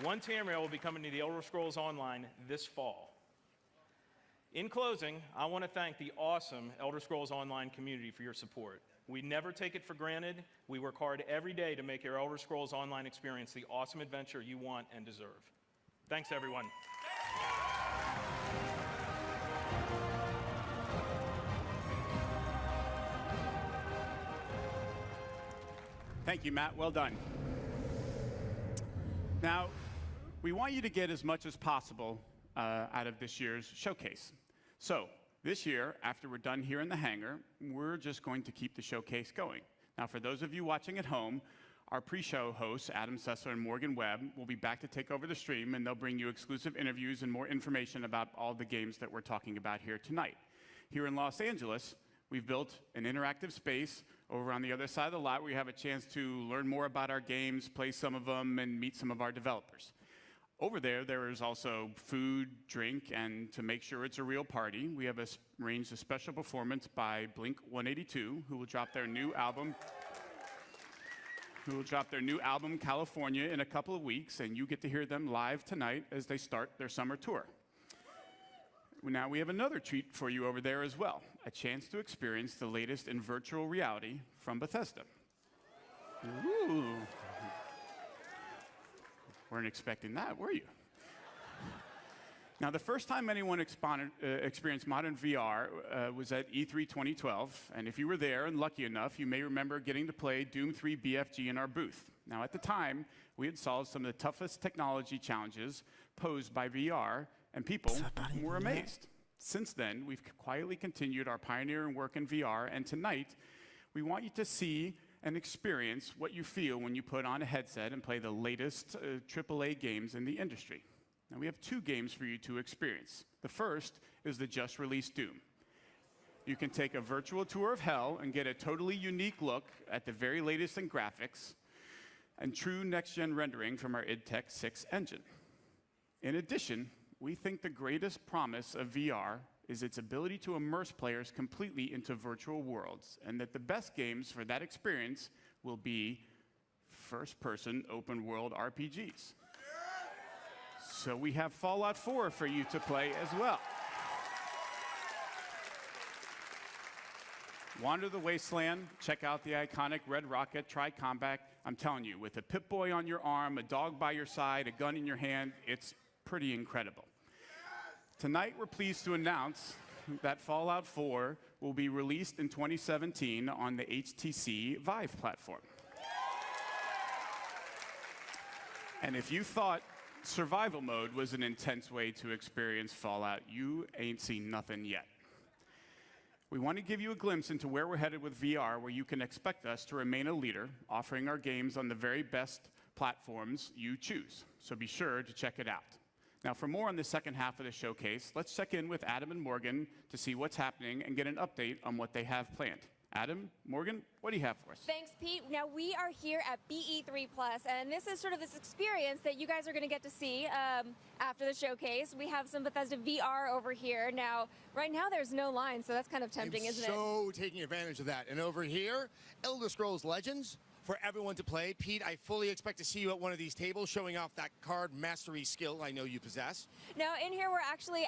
Speaker 1: One Tamriel will be coming to the Elder Scrolls Online this fall. In closing, I want to thank the awesome Elder Scrolls Online community for your support. We never take it for granted. We work hard every day to make your Elder Scrolls Online experience the awesome adventure you want and deserve. Thanks, everyone.
Speaker 11: Thank you, Matt. Well done. Now, we want you to get as much as possible out of this year's showcase. So, this year, after we're done here in the hangar, we're just going to keep the showcase going. Now, for those of you watching at home, our pre-show hosts, Adam Sessler and Morgan Webb, will be back to take over the stream, and they'll bring you exclusive interviews and more information about all the games that we're talking about here tonight. Here in Los Angeles, we've built an interactive space over on the other side of the lot where you have a chance to learn more about our games, play some of them, and meet some of our developers. Over there, there is also food, drink, and to make sure it's a real party, we have arranged a special performance by Blink-182, who will drop their new album, California, in a couple of weeks, and you get to hear them live tonight as they start their summer tour. now we have another treat for you over there as well, a chance to experience the latest in virtual reality from Bethesda. Ooh. Weren't expecting that, were you? Now, the first time anyone experienced modern VR was at E3 2012, and if you were there and lucky enough, you may remember getting to play Doom 3 BFG in our booth. Now, at the time, we had solved some of the toughest technology challenges posed by VR, and people were amazed. Since then, we've quietly continued our pioneering work in VR, and tonight, we want you to see and experience what you feel when you put on a headset and play the latest AAA games in the industry. Now, we have 2 games for you to experience. The first is the just-released Doom. You can take a virtual tour of hell and get a totally unique look at the very latest in graphics and true next-gen rendering from our id Tech 6 engine. In addition, we think the greatest promise of VR is its ability to immerse players completely into virtual worlds, and that the best games for that experience will be first-person open-world RPGs. So we have Fallout 4 for you to play as well. Wander the Wasteland, check out the iconic Red Rocket Tri-Combat. I'm telling you, with a Pip-Boy on your arm, a dog by your side, a gun in your hand, it's pretty incredible. Tonight, we're pleased to announce that Fallout 4 will be released in 2017 on the HTC Vive platform. And if you thought survival mode was an intense way to experience Fallout, you ain't seen nothing yet. We want to give you a glimpse into where we're headed with VR, where you can expect us to remain a leader, offering our games on the very best platforms you choose. So be sure to check it out. Now, for more on the second half of the showcase, let's check in with Adam and Morgan to see what's happening and get an update on what they have planned. Adam, Morgan, what do you have for us?
Speaker 5: Thanks, Pete. Now, we are here at BE3+, and this is sort of this experience that you guys are going to get to see after the showcase. We have some Bethesda VR over here. Now, right now, there's no line, so that's kind of tempting, isn't it?
Speaker 3: So taking advantage of that. And over here, Elder Scrolls Legends, for everyone to play. Pete, I fully expect to see you at one of these tables showing off that card mastery skill I know you possess.
Speaker 5: Now, in here,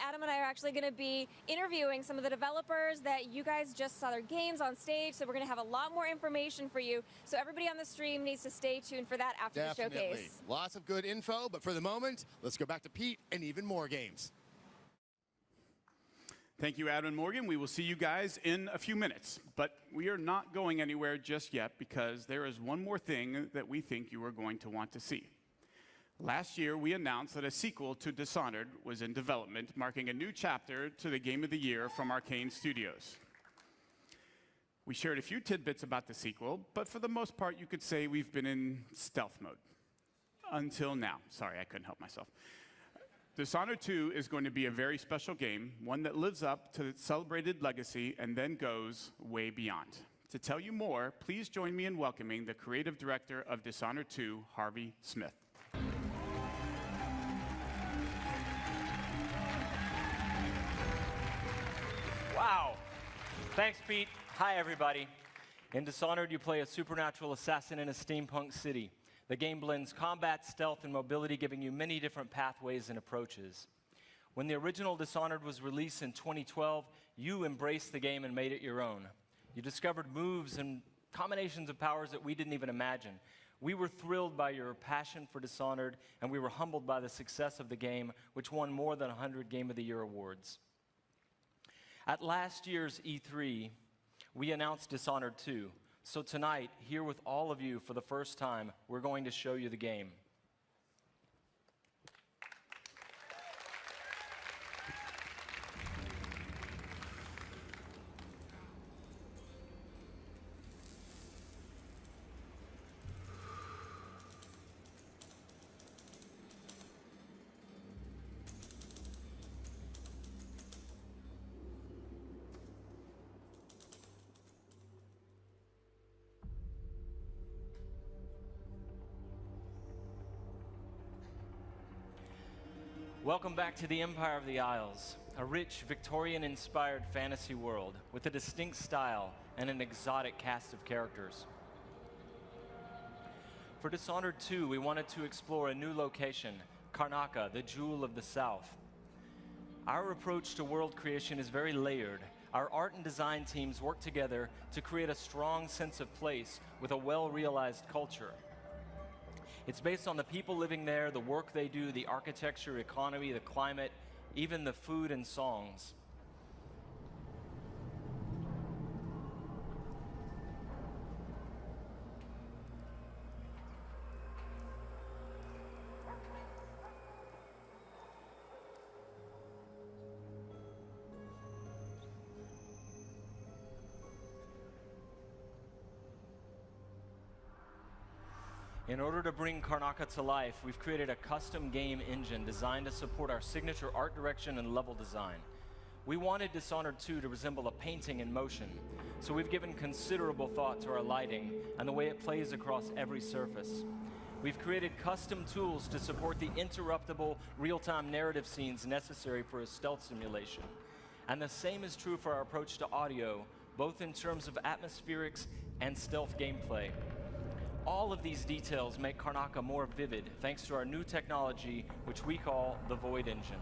Speaker 5: Adam and I are actually going to be interviewing some of the developers that you guys just saw their games on stage, so we're going to have a lot more information for you. So everybody on the stream needs to stay tuned for that after the showcase.
Speaker 3: Lots of good info, but for the moment, let's go back to Pete and even more games.
Speaker 11: Thank you, Adam and Morgan. We will see you guys in a few minutes. But we are not going anywhere just yet because there is one more thing that we think you are going to want to see. Last year, we announced that a sequel to Dishonored was in development, marking a new chapter to the Game of the Year from Arcane Studios. We shared a few tidbits about the sequel, but for the most part, you could say we've been in stealth mode. Until now. Sorry, I couldn't help myself. Dishonored 2 is going to be a very special game, one that lives up to its celebrated legacy and then goes way beyond. To tell you more, please join me in welcoming the creative director of Dishonored 2, Harvey Smith.
Speaker 22: Wow. Thanks, Pete. Hi, everybody. In Dishonored, you play a supernatural assassin in a steampunk city. The game blends combat, stealth, and mobility, giving you many different pathways and approaches. When the original Dishonored was released in 2012, you embraced the game and made it your own. You discovered moves and combinations of powers that we didn't even imagine. We were thrilled by your passion for Dishonored, and we were humbled by the success of the game, which won more than 100 Game of the Year awards. At last year's E3, we announced Dishonored 2. So tonight, here with all of you for the first time, we're going to show you the game. Welcome back to the Empire of the Isles, a rich, Victorian-inspired fantasy world with a distinct style and an exotic cast of characters. For Dishonored 2, we wanted to explore a new location, Karnaca, the Jewel of the South. Our approach to world creation is very layered. Our art and design teams work together to create a strong sense of place with a well-realized culture. It's based on the people living there, the work they do, the architecture, economy, the climate, even the food and songs. In order to bring Karnaca to life, we've created a custom game engine designed to support our signature art direction and level design. We wanted Dishonored 2 to resemble a painting in motion, so we've given considerable thought to our lighting and the way it plays across every surface. We've created custom tools to support the interruptible, real-time narrative scenes necessary for a stealth simulation. And the same is true for our approach to audio, both in terms of atmospherics and stealth gameplay. All of these details make Karnaca more vivid thanks to our new technology, which we call the VOD engine.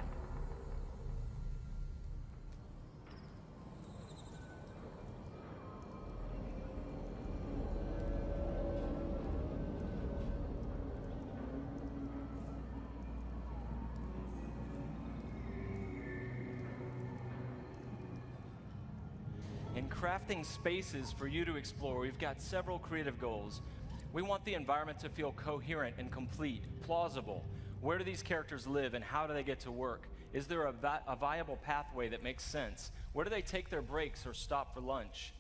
Speaker 22: In crafting spaces for you to explore, we've got several creative goals. We want the environment to feel coherent and complete, plausible. Where do these characters live and how do they get to work? Is there a viable pathway that makes sense? Where do they take their breaks or stop for lunch?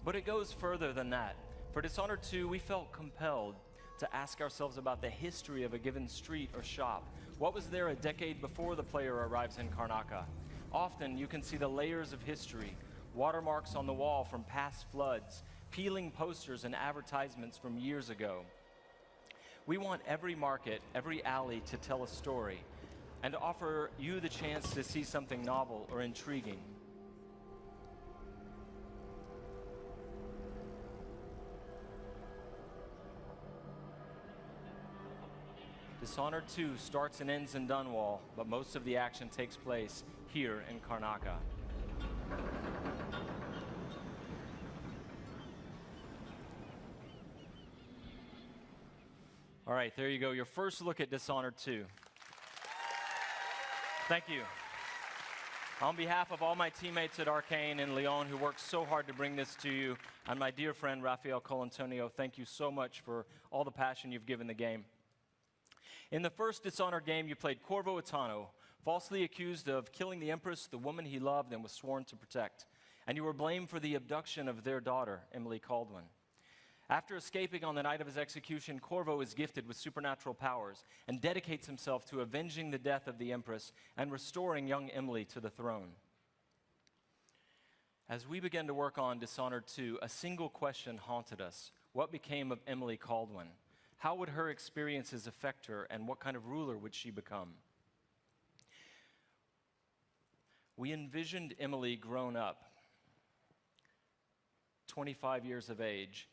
Speaker 22: But it goes further than that. For Dishonored 2, we felt compelled to ask ourselves about the history of a given street or shop. What was there a decade before the player arrives in Karnaca? Often you can see the layers of history, watermarks on the wall from past floods, peeling posters and advertisements from years ago. We want every market, every alley to tell a story and to offer you the chance to see something novel or intriguing. Dishonored 2 starts and ends in Dunwall, but most of the action takes place here in Karnaca. All right, there you go, your first look at Dishonored 2. Thank you. On behalf of all my teammates at Arcane and Lyon who worked so hard to bring this to you, and my dear friend Rafael Colantonio, thank you so much for all the passion you've given the game. In the first Dishonored game, you played Corvo Attano, falsely accused of killing the Empress, the woman he loved and was sworn to protect. And you were blamed for the abduction of their daughter, Emily Caldwin. After escaping on the night of his execution, Corvo is gifted with supernatural powers and dedicates himself to avenging the death of the Empress and restoring young Emily to the throne. As we began to work on Dishonored 2, a single question haunted us. What became of Emily Caldwin? How would her experiences affect her, and what kind of ruler would she become? We envisioned Emily grown up, 25 years of age,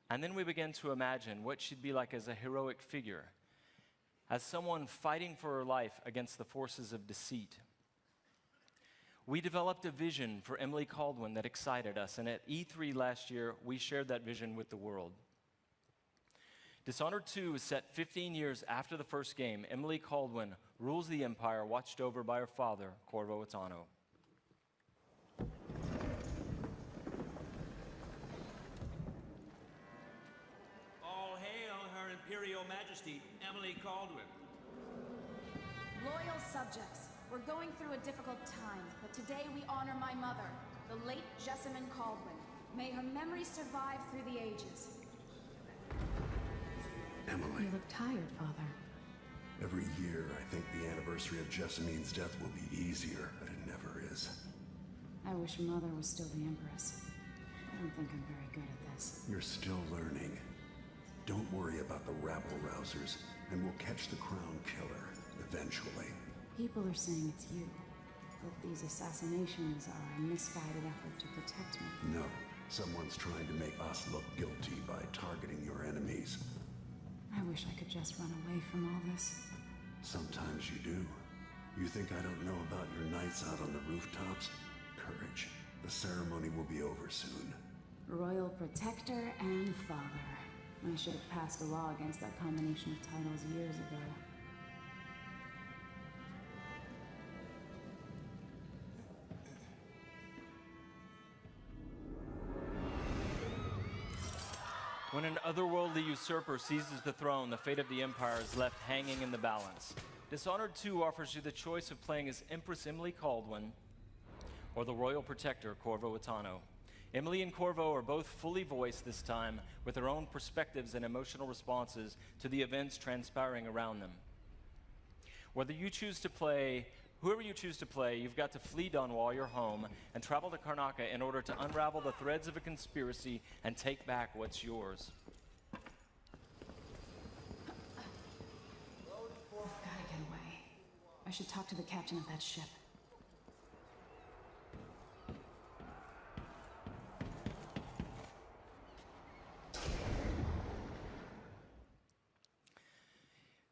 Speaker 22: and then we began to imagine what she'd be like as a heroic figure, as someone fighting for her life against the forces of deceit. We developed a vision for Emily Caldwin that excited us, and at E3 last year, we shared that vision with the world. Dishonored 2 is set 15 years after the first game. Emily Caldwin rules the Empire, watched over by her father, Corvo Attano.
Speaker 6: All hail Her Imperial Majesty, Emily Caldwin.
Speaker 8: Loyal subjects, we're going through a difficult time, but today we honor my mother, the late Jessamine Caldwin. May her memory survive through the ages.
Speaker 23: Emily.
Speaker 8: You look tired, Father.
Speaker 23: Every year, I think the anniversary of Jessamine's death will be easier, but it never is.
Speaker 8: I wish Mother was still the Empress. I don't think I'm very good at this.
Speaker 23: You're still learning. Don't worry about the rabble-rousers, and we'll catch the Crown Killer, eventually.
Speaker 8: People are saying it's you, that these assassinations are a misguided effort to protect me.
Speaker 23: No, someone's trying to make us look guilty by targeting your enemies.
Speaker 8: I wish I could just run away from all this.
Speaker 23: Sometimes you do. You think I don't know about your nights out on the rooftops? Courage. The ceremony will be over soon.
Speaker 8: Royal Protector and Father. I should have passed a law against that combination of titles years ago.
Speaker 22: When an otherworldly usurper seizes the throne, the fate of the Empire is left hanging in the balance. Dishonored 2 offers you the choice of playing as Empress Emily Kaldwin or the Royal Protector, Corvo Attano. Emily and Corvo are both fully voiced this time, with their own perspectives and emotional responses to the events transpiring around them. Whoever you choose to play, you've got to flee Dunwall, your home, and travel to Karnaca in order to unravel the threads of a conspiracy and take back what's yours.
Speaker 8: Gotta get away. I should talk to the captain of that ship.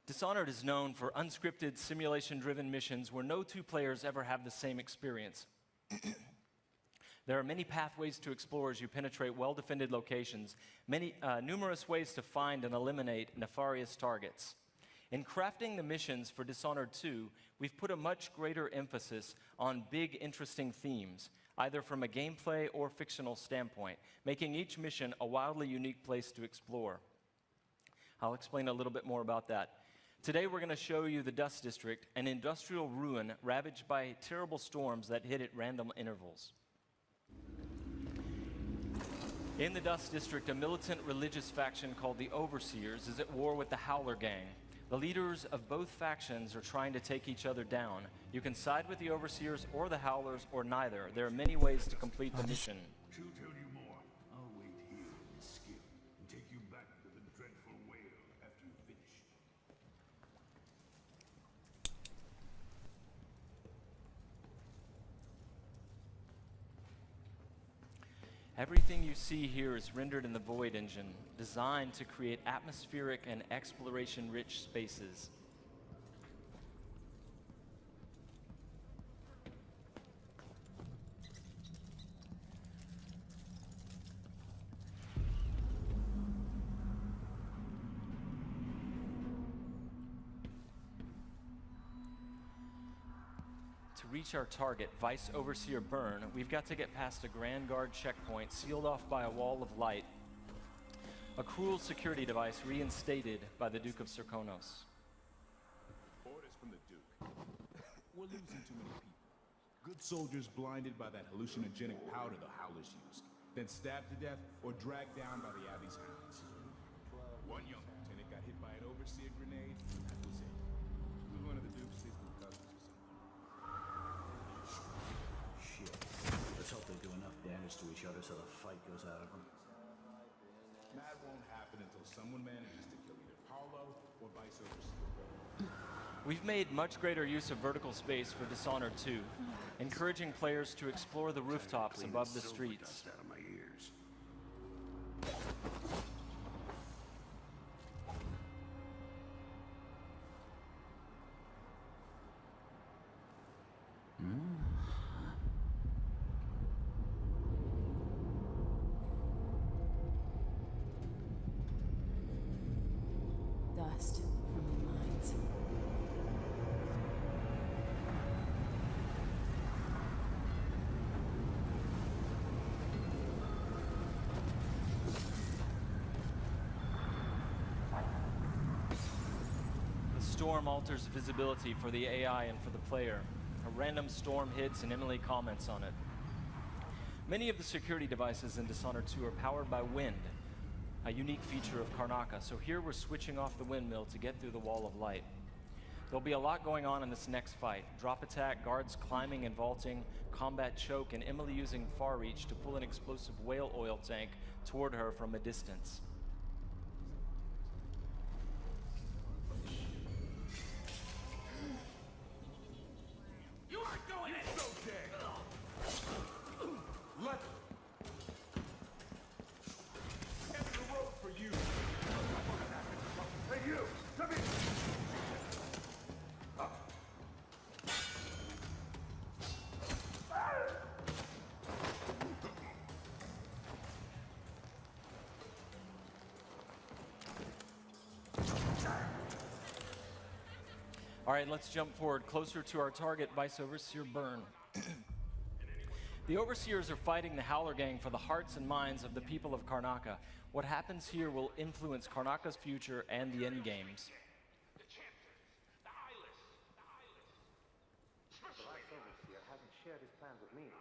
Speaker 22: Dishonored is known for unscripted, simulation-driven missions where no 2 players ever have the same experience. There are many pathways to explore as you penetrate well-defended locations, numerous ways to find and eliminate nefarious targets. In crafting the missions for Dishonored 2, we've put a much greater emphasis on big, interesting themes, either from a gameplay or fictional standpoint, making each mission a wildly unique place to explore. I'll explain a little bit more about that. Today we're going to show you the Dust District, an industrial ruin ravaged by terrible storms that hit at random intervals. In the Dust District, a militant religious faction called the Overseers is at war with the Howler Gang. The leaders of both factions are trying to take each other down. You can side with the Overseers or the Howlers or neither. There are many ways to complete the mission.
Speaker 16: She'll tell you more. I'll wait here in the skiff and take you back to the dreadful whale after you finish.
Speaker 22: Everything you see here is rendered in the Void engine, designed to create atmospheric and exploration-rich spaces. To reach our target, Vice Overseer Byrne, we've got to get past a Grand Guard checkpoint sealed off by a wall of light. A cruel security device reinstated by the Duke of Serkonos.
Speaker 2: Orders from the Duke. We're losing too many people. Good soldiers blinded by that hallucinogenic powder the Howlers used, then stabbed to death or dragged down by the Abbey's hounds. One young lieutenant got hit by an Overseer grenade, and that was it. He was one of the Duke's distant cousins or something.
Speaker 7: Shit. Let's hope they do enough damage to each other so the fight goes out of them.
Speaker 2: That won't happen until someone manages to kill either Paulo or Vice Overseer.
Speaker 22: We've made much greater use of vertical space for Dishonored 2, encouraging players to explore the rooftops above the streets.
Speaker 2: Out of my ears.
Speaker 8: Dust from the mines.
Speaker 22: The storm alters visibility for the AI and for the player. A random storm hits and Emily comments on it. Many of the security devices in Dishonored 2 are powered by wind, a unique feature of Karnaca, so here we're switching off the windmill to get through the wall of light. There'll be a lot going on in this next fight. Drop attack, guards climbing and vaulting, combat choke, and Emily using far reach to pull an explosive whale oil tank toward her from a distance.
Speaker 16: You aren't going in! So dead! Let end the road for you! Hey, you! Come here!
Speaker 22: All right, let's jump forward closer to our target, Vice Overseer Byrne. The Overseers are fighting the Howler Gang for the hearts and minds of the people of Karnaca. What happens here will influence Karnaca's future and the endgames.
Speaker 10: The Vice Overseer hasn't shared his plans with me.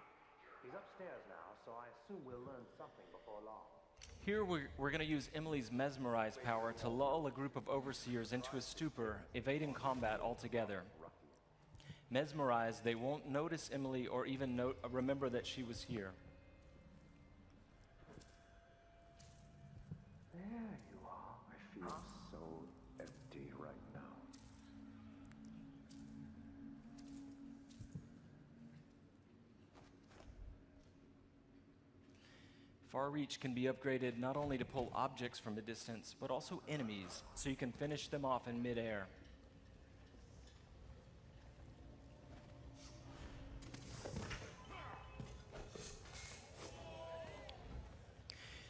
Speaker 10: He's upstairs now, so I assume we'll learn something before long.
Speaker 22: Here we're going to use Emily's Mesmerize power to lull a group of Overseers into a stupor, evading combat altogether. Mesmerized, they won't notice Emily or even remember that she was here.
Speaker 10: There you are. I feel so empty right now.
Speaker 22: Far Reach can be upgraded not only to pull objects from a distance, but also enemies, so you can finish them off in midair.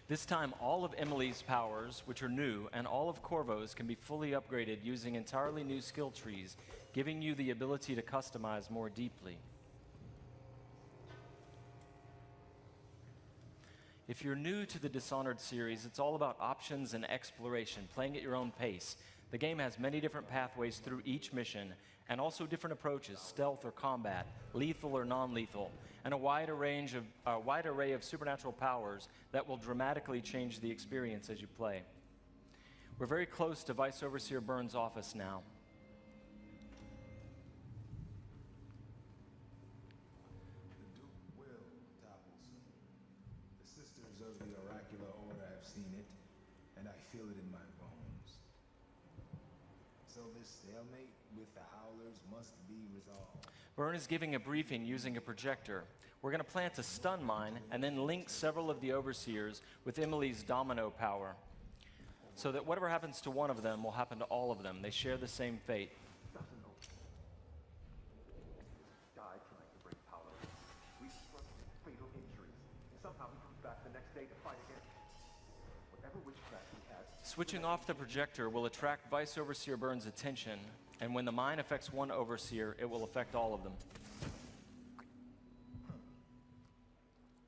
Speaker 22: This time, all of Emily's powers, which are new, and all of Corvo's can be fully upgraded using entirely new skill trees, giving you the ability to customize more deeply. If you're new to the Dishonored series, it's all about options and exploration, playing at your own pace. The game has many different pathways through each mission, and also different approaches, stealth or combat, lethal or non-lethal, and a wide array of supernatural powers that will dramatically change the experience as you play. We're very close to Vice Overseer Byrne's office now.
Speaker 2: The Duke will topple soon. The Sisters of the Oracular Order have seen it, and I feel it in my bones. So this stalemate with the Howlers must be resolved.
Speaker 22: Byrne is giving a briefing using a projector. We're going to plant a stun mine and then link several of the Overseers with Emily's domino power, so that whatever happens to one of them will happen to all of them. They share the same fate.
Speaker 10: Died trying to bring power. We suffered fatal injuries. Somehow he comes back the next day to fight again. Whatever witchcraft he has.
Speaker 22: Switching off the projector will attract Vice Overseer Byrne's attention, and when the mine affects one Overseer, it will affect all of them.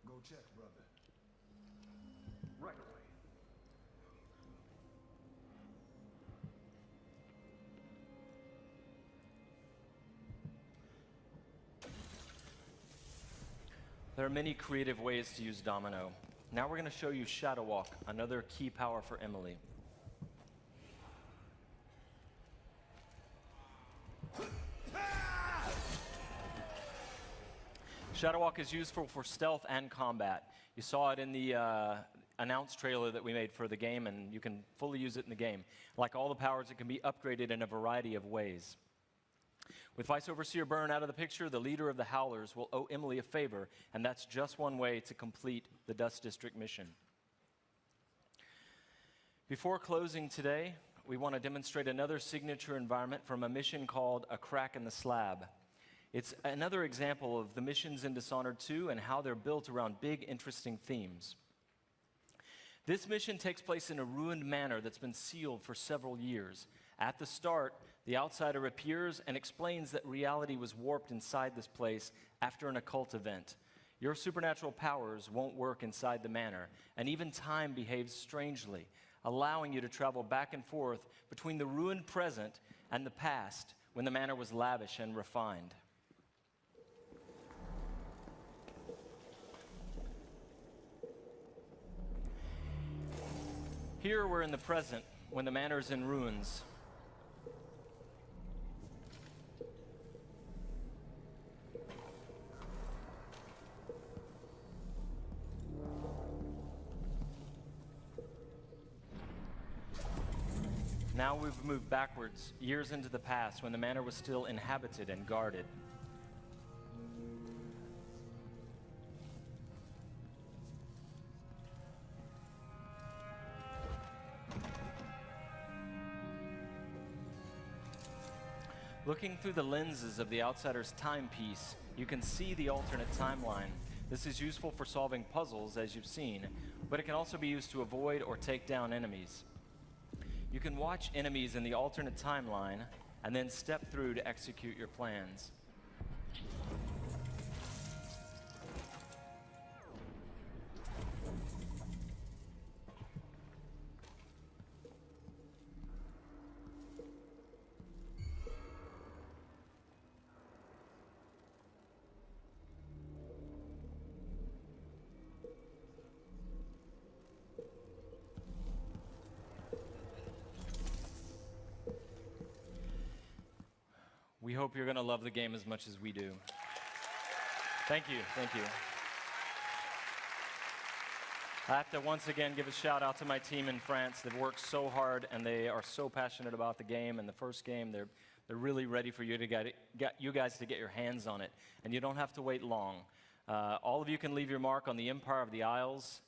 Speaker 2: Go check, brother.
Speaker 10: Right away.
Speaker 22: There are many creative ways to use Domino. Now we're going to show you Shadow Walk, another key power for Emily. Shadow Walk is useful for stealth and combat. You saw it in the announced trailer that we made for the game, and you can fully use it in the game. Like all the powers, it can be upgraded in a variety of ways. With Vice Overseer Byrne out of the picture, the leader of the Howlers will owe Emily a favor, and that's just one way to complete the Dust District mission. Before closing today, we want to demonstrate another signature environment from a mission called A Crack in the Slab. It's another example of the missions in Dishonored 2 and how they're built around big, interesting themes. This mission takes place in a ruined manor that's been sealed for several years. At the start, the outsider appears and explains that reality was warped inside this place after an occult event. Your supernatural powers won't work inside the manor, and even time behaves strangely, allowing you to travel back and forth between the ruined present and the past when the manor was lavish and refined. Here we're in the present, when the manor is in ruins. Now we've moved backwards, years into the past, when the manor was still inhabited and guarded. Looking through the lenses of the outsider's timepiece, you can see the alternate timeline. This is useful for solving puzzles, as you've seen, but it can also be used to avoid or take down enemies. You can watch enemies in the alternate timeline and then step through to execute your plans. We hope you're going to love the game as much as we do. Thank you, thank you. I have to once again give a shout out to my team in France. They've worked so hard and they are so passionate about the game. And the first game, they're really ready for you to get you guys to get your hands on it. And you don't have to wait long. All of you can leave your mark on the Empire of the Isles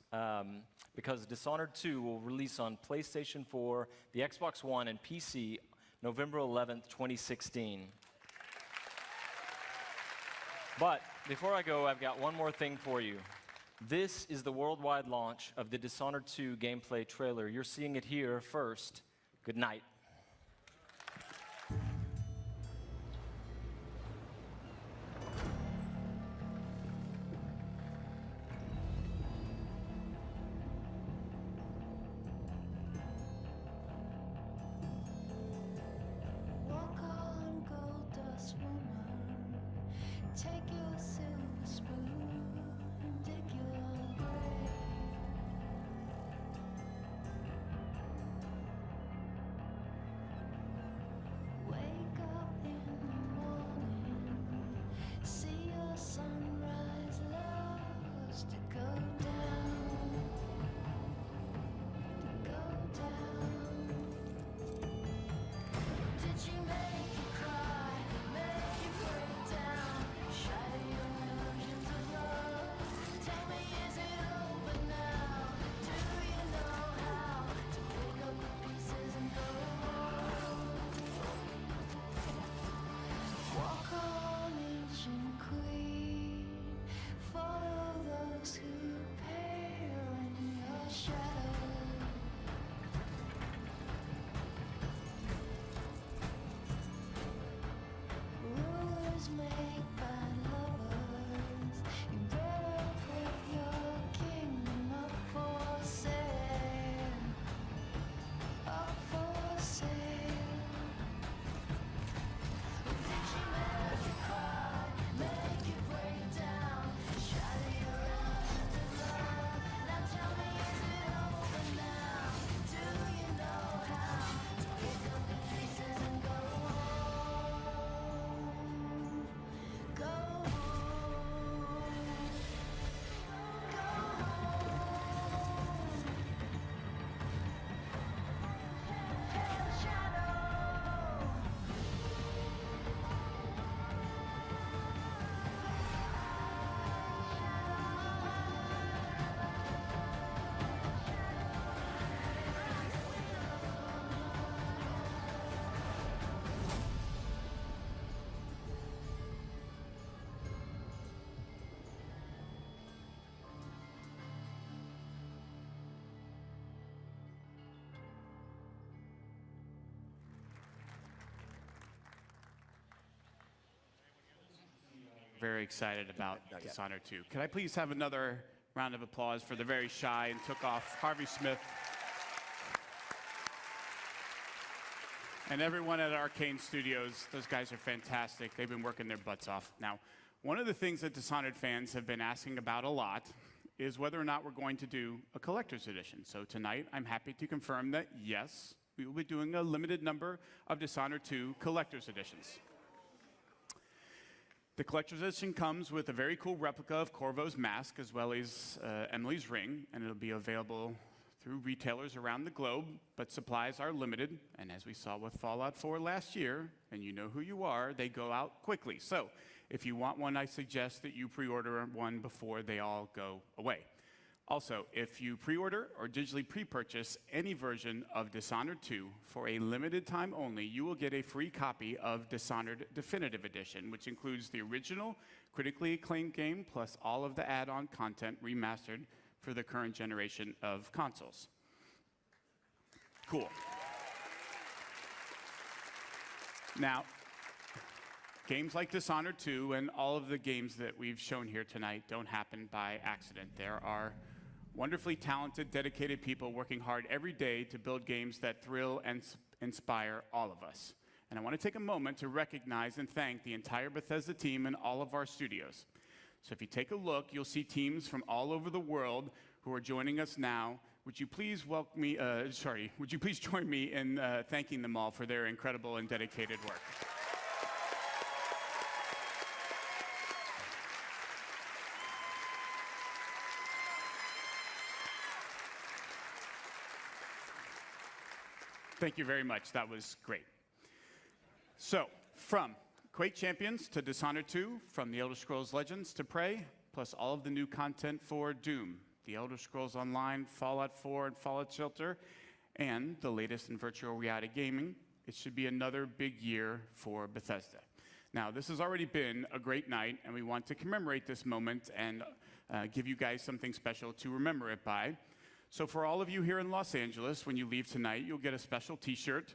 Speaker 22: because Dishonored 2 will release on PlayStation 4, the Xbox One, and PC November 11th, 2016. But before I go, I've got one more thing for you. This is the worldwide launch of the Dishonored 2 gameplay trailer. You're seeing it here first. Good night.
Speaker 4: Walk on, gold dust woman. Take your silver spoon and dig your grave. Wake up in the morning, see your sunrise lost to go down, to go down. Did you make you cry, make you break down, shatter your illusions of love? Tell me, is it over now? Do you know how to pick up the pieces and go home? Walk on, ancient queen, follow those who pale in your shadow. Rulers make bad lovers. You better put your kingdom up for sale. Up for sale. Did you make you cry, make you break down, shatter your illusions of love? Now tell me, is it over now? Do you know how to pick up the pieces and go home? Go home. Go home. Pale shadow.
Speaker 11: Very excited about Dishonored 2. Could I please have another round of applause for the very shy and took off Harvey Smith and everyone at Arcane Studios. Those guys are fantastic. They've been working their butts off. Now, one of the things that Dishonored fans have been asking about a lot is whether or not we're going to do a collector's edition. So tonight, I'm happy to confirm that yes, we will be doing a limited number of Dishonored 2 collector's editions. The collector's edition comes with a very cool replica of Corvo's mask as well as Emily's ring, and it'll be available through retailers around the globe, but supplies are limited, and as we saw with Fallout 4 last year, and you know who you are, they go out quickly. So if you want one, I suggest that you pre-order one before they all go away. Also, if you pre-order or digitally pre-purchase any version of Dishonored 2 for a limited time only, you will get a free copy of Dishonored Definitive Edition, which includes the original critically acclaimed game plus all of the add-on content remastered for the current generation of consoles. Cool. Now, games like Dishonored 2 and all of the games that we've shown here tonight don't happen by accident. There are wonderfully talented, dedicated people working hard every day to build games that thrill and inspire all of us. And I want to take a moment to recognize and thank the entire Bethesda team and all of our studios. So if you take a look, you'll see teams from all over the world who are joining us now. Would you please would you please join me in thanking them all for their incredible and dedicated work? Thank you very much. That was great. So, from Quake Champions to Dishonored 2, from The Elder Scrolls Legends to Prey, plus all of the new content for Doom, The Elder Scrolls Online, Fallout 4, and Fallout Shelter, and the latest in virtual reality gaming, it should be another big year for Bethesda. Now, this has already been a great night, and we want to commemorate this moment and give you guys something special to remember it by. So for all of you here in Los Angeles, when you leave tonight, you'll get a special t-shirt.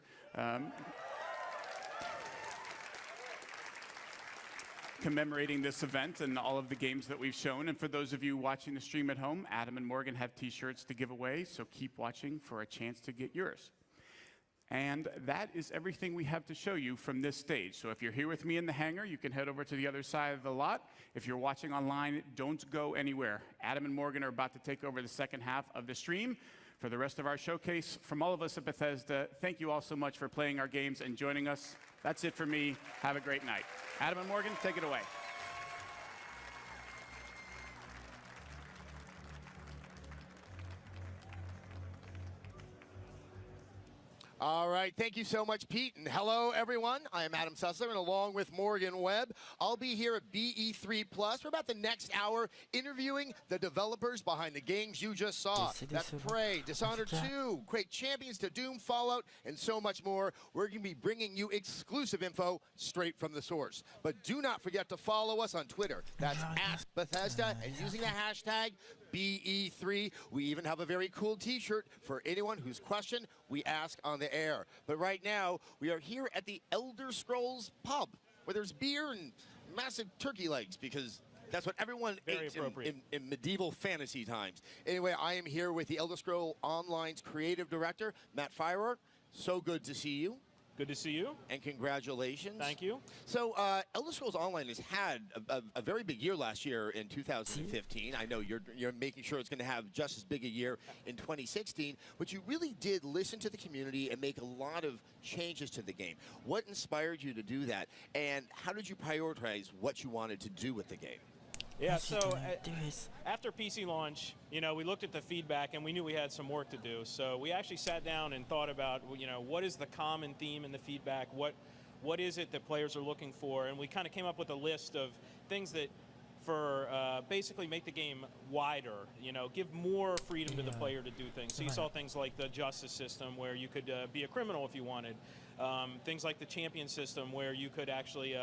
Speaker 11: Commemorating this event and all of the games that we've shown. And for those of you watching the stream at home, Adam and Morgan have t-shirts to give away, so keep watching for a chance to get yours. And that is everything we have to show you from this stage. So if you're here with me in the hangar, you can head over to the other side of the lot. If you're watching online, don't go anywhere. Adam and Morgan are about to take over the second half of the stream. For the rest of our showcase, from all of us at Bethesda, thank you all so much for playing our games and joining us. That's it for me. Have a great night. Adam and Morgan, take it away.
Speaker 3: All right, thank you so much, Pete, and hello, everyone. I am Adam Sussler, and along with Morgan Webb, I'll be here at BE3 Plus for about the next hour, interviewing the developers behind the games you just saw. That's Prey, Dishonored 2, Quake Champions to Doom, Fallout, and so much more. We're going to be bringing you exclusive info straight from the source. But do not forget to follow us on Twitter. That's at Bethesda, and using the hashtag BE3. We even have a very cool t-shirt for anyone whose question we ask on the air. But right now, we are here at the Elder Scrolls pub, where there's beer and massive turkey legs, because that's what everyone ate in medieval fantasy times. Anyway, I am here with the Elder Scrolls Online's creative director, Matt Firer. So good to see you.
Speaker 1: Good to see you.
Speaker 3: And congratulations.
Speaker 1: Thank you.
Speaker 3: So, Elder Scrolls Online has had a very big year last year in 2015. I know you're making sure it's going to have just as big a year in 2016, but you really did listen to the community and make a lot of changes to the game. What inspired you to do that, and how did you prioritize what you wanted to do with the game?
Speaker 1: Yeah, so after PC launch, we looked at the feedback and we knew we had some work to do. So we actually sat down and thought about, what is the common theme in the feedback? What is it that players are looking for? And we kind of came up with a list of things that basically make the game wider, give more freedom to the player to do things. So you saw things like the justice system where you could be a criminal if you wanted. Things like the champion system where you could actually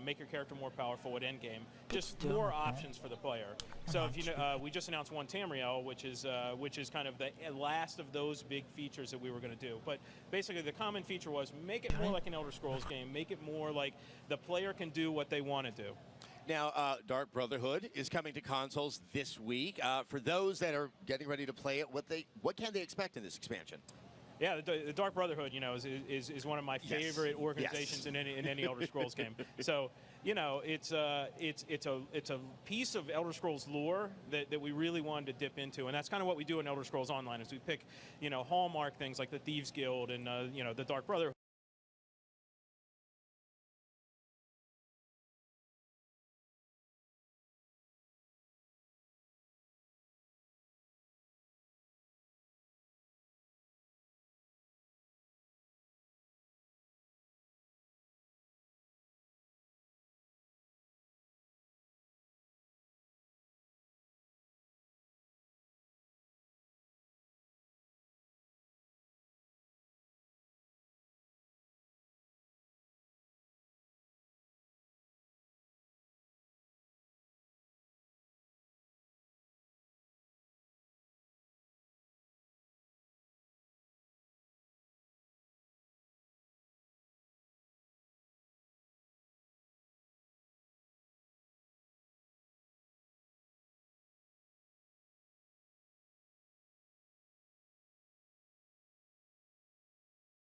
Speaker 1: make your character more powerful at endgame. Just more options for the player. So if we just announced one Tamriel, which is kind of the last of those big features that we were going to do. But basically the common feature was make it more like an Elder Scrolls game. Make it more like the player can do what they want to do.
Speaker 3: Now, Dark Brotherhood is coming to consoles this week. For those that are getting ready to play it, what can they expect in this expansion?
Speaker 1: Yeah, the Dark Brotherhood, is one of my favorite organizations in any Elder Scrolls game. So, it's a piece of Elder Scrolls lore that we really wanted to dip into, and that's kind of what we do in Elder Scrolls Online. Is we pick, hallmark things like the Thieves Guild and the Dark Brotherhood.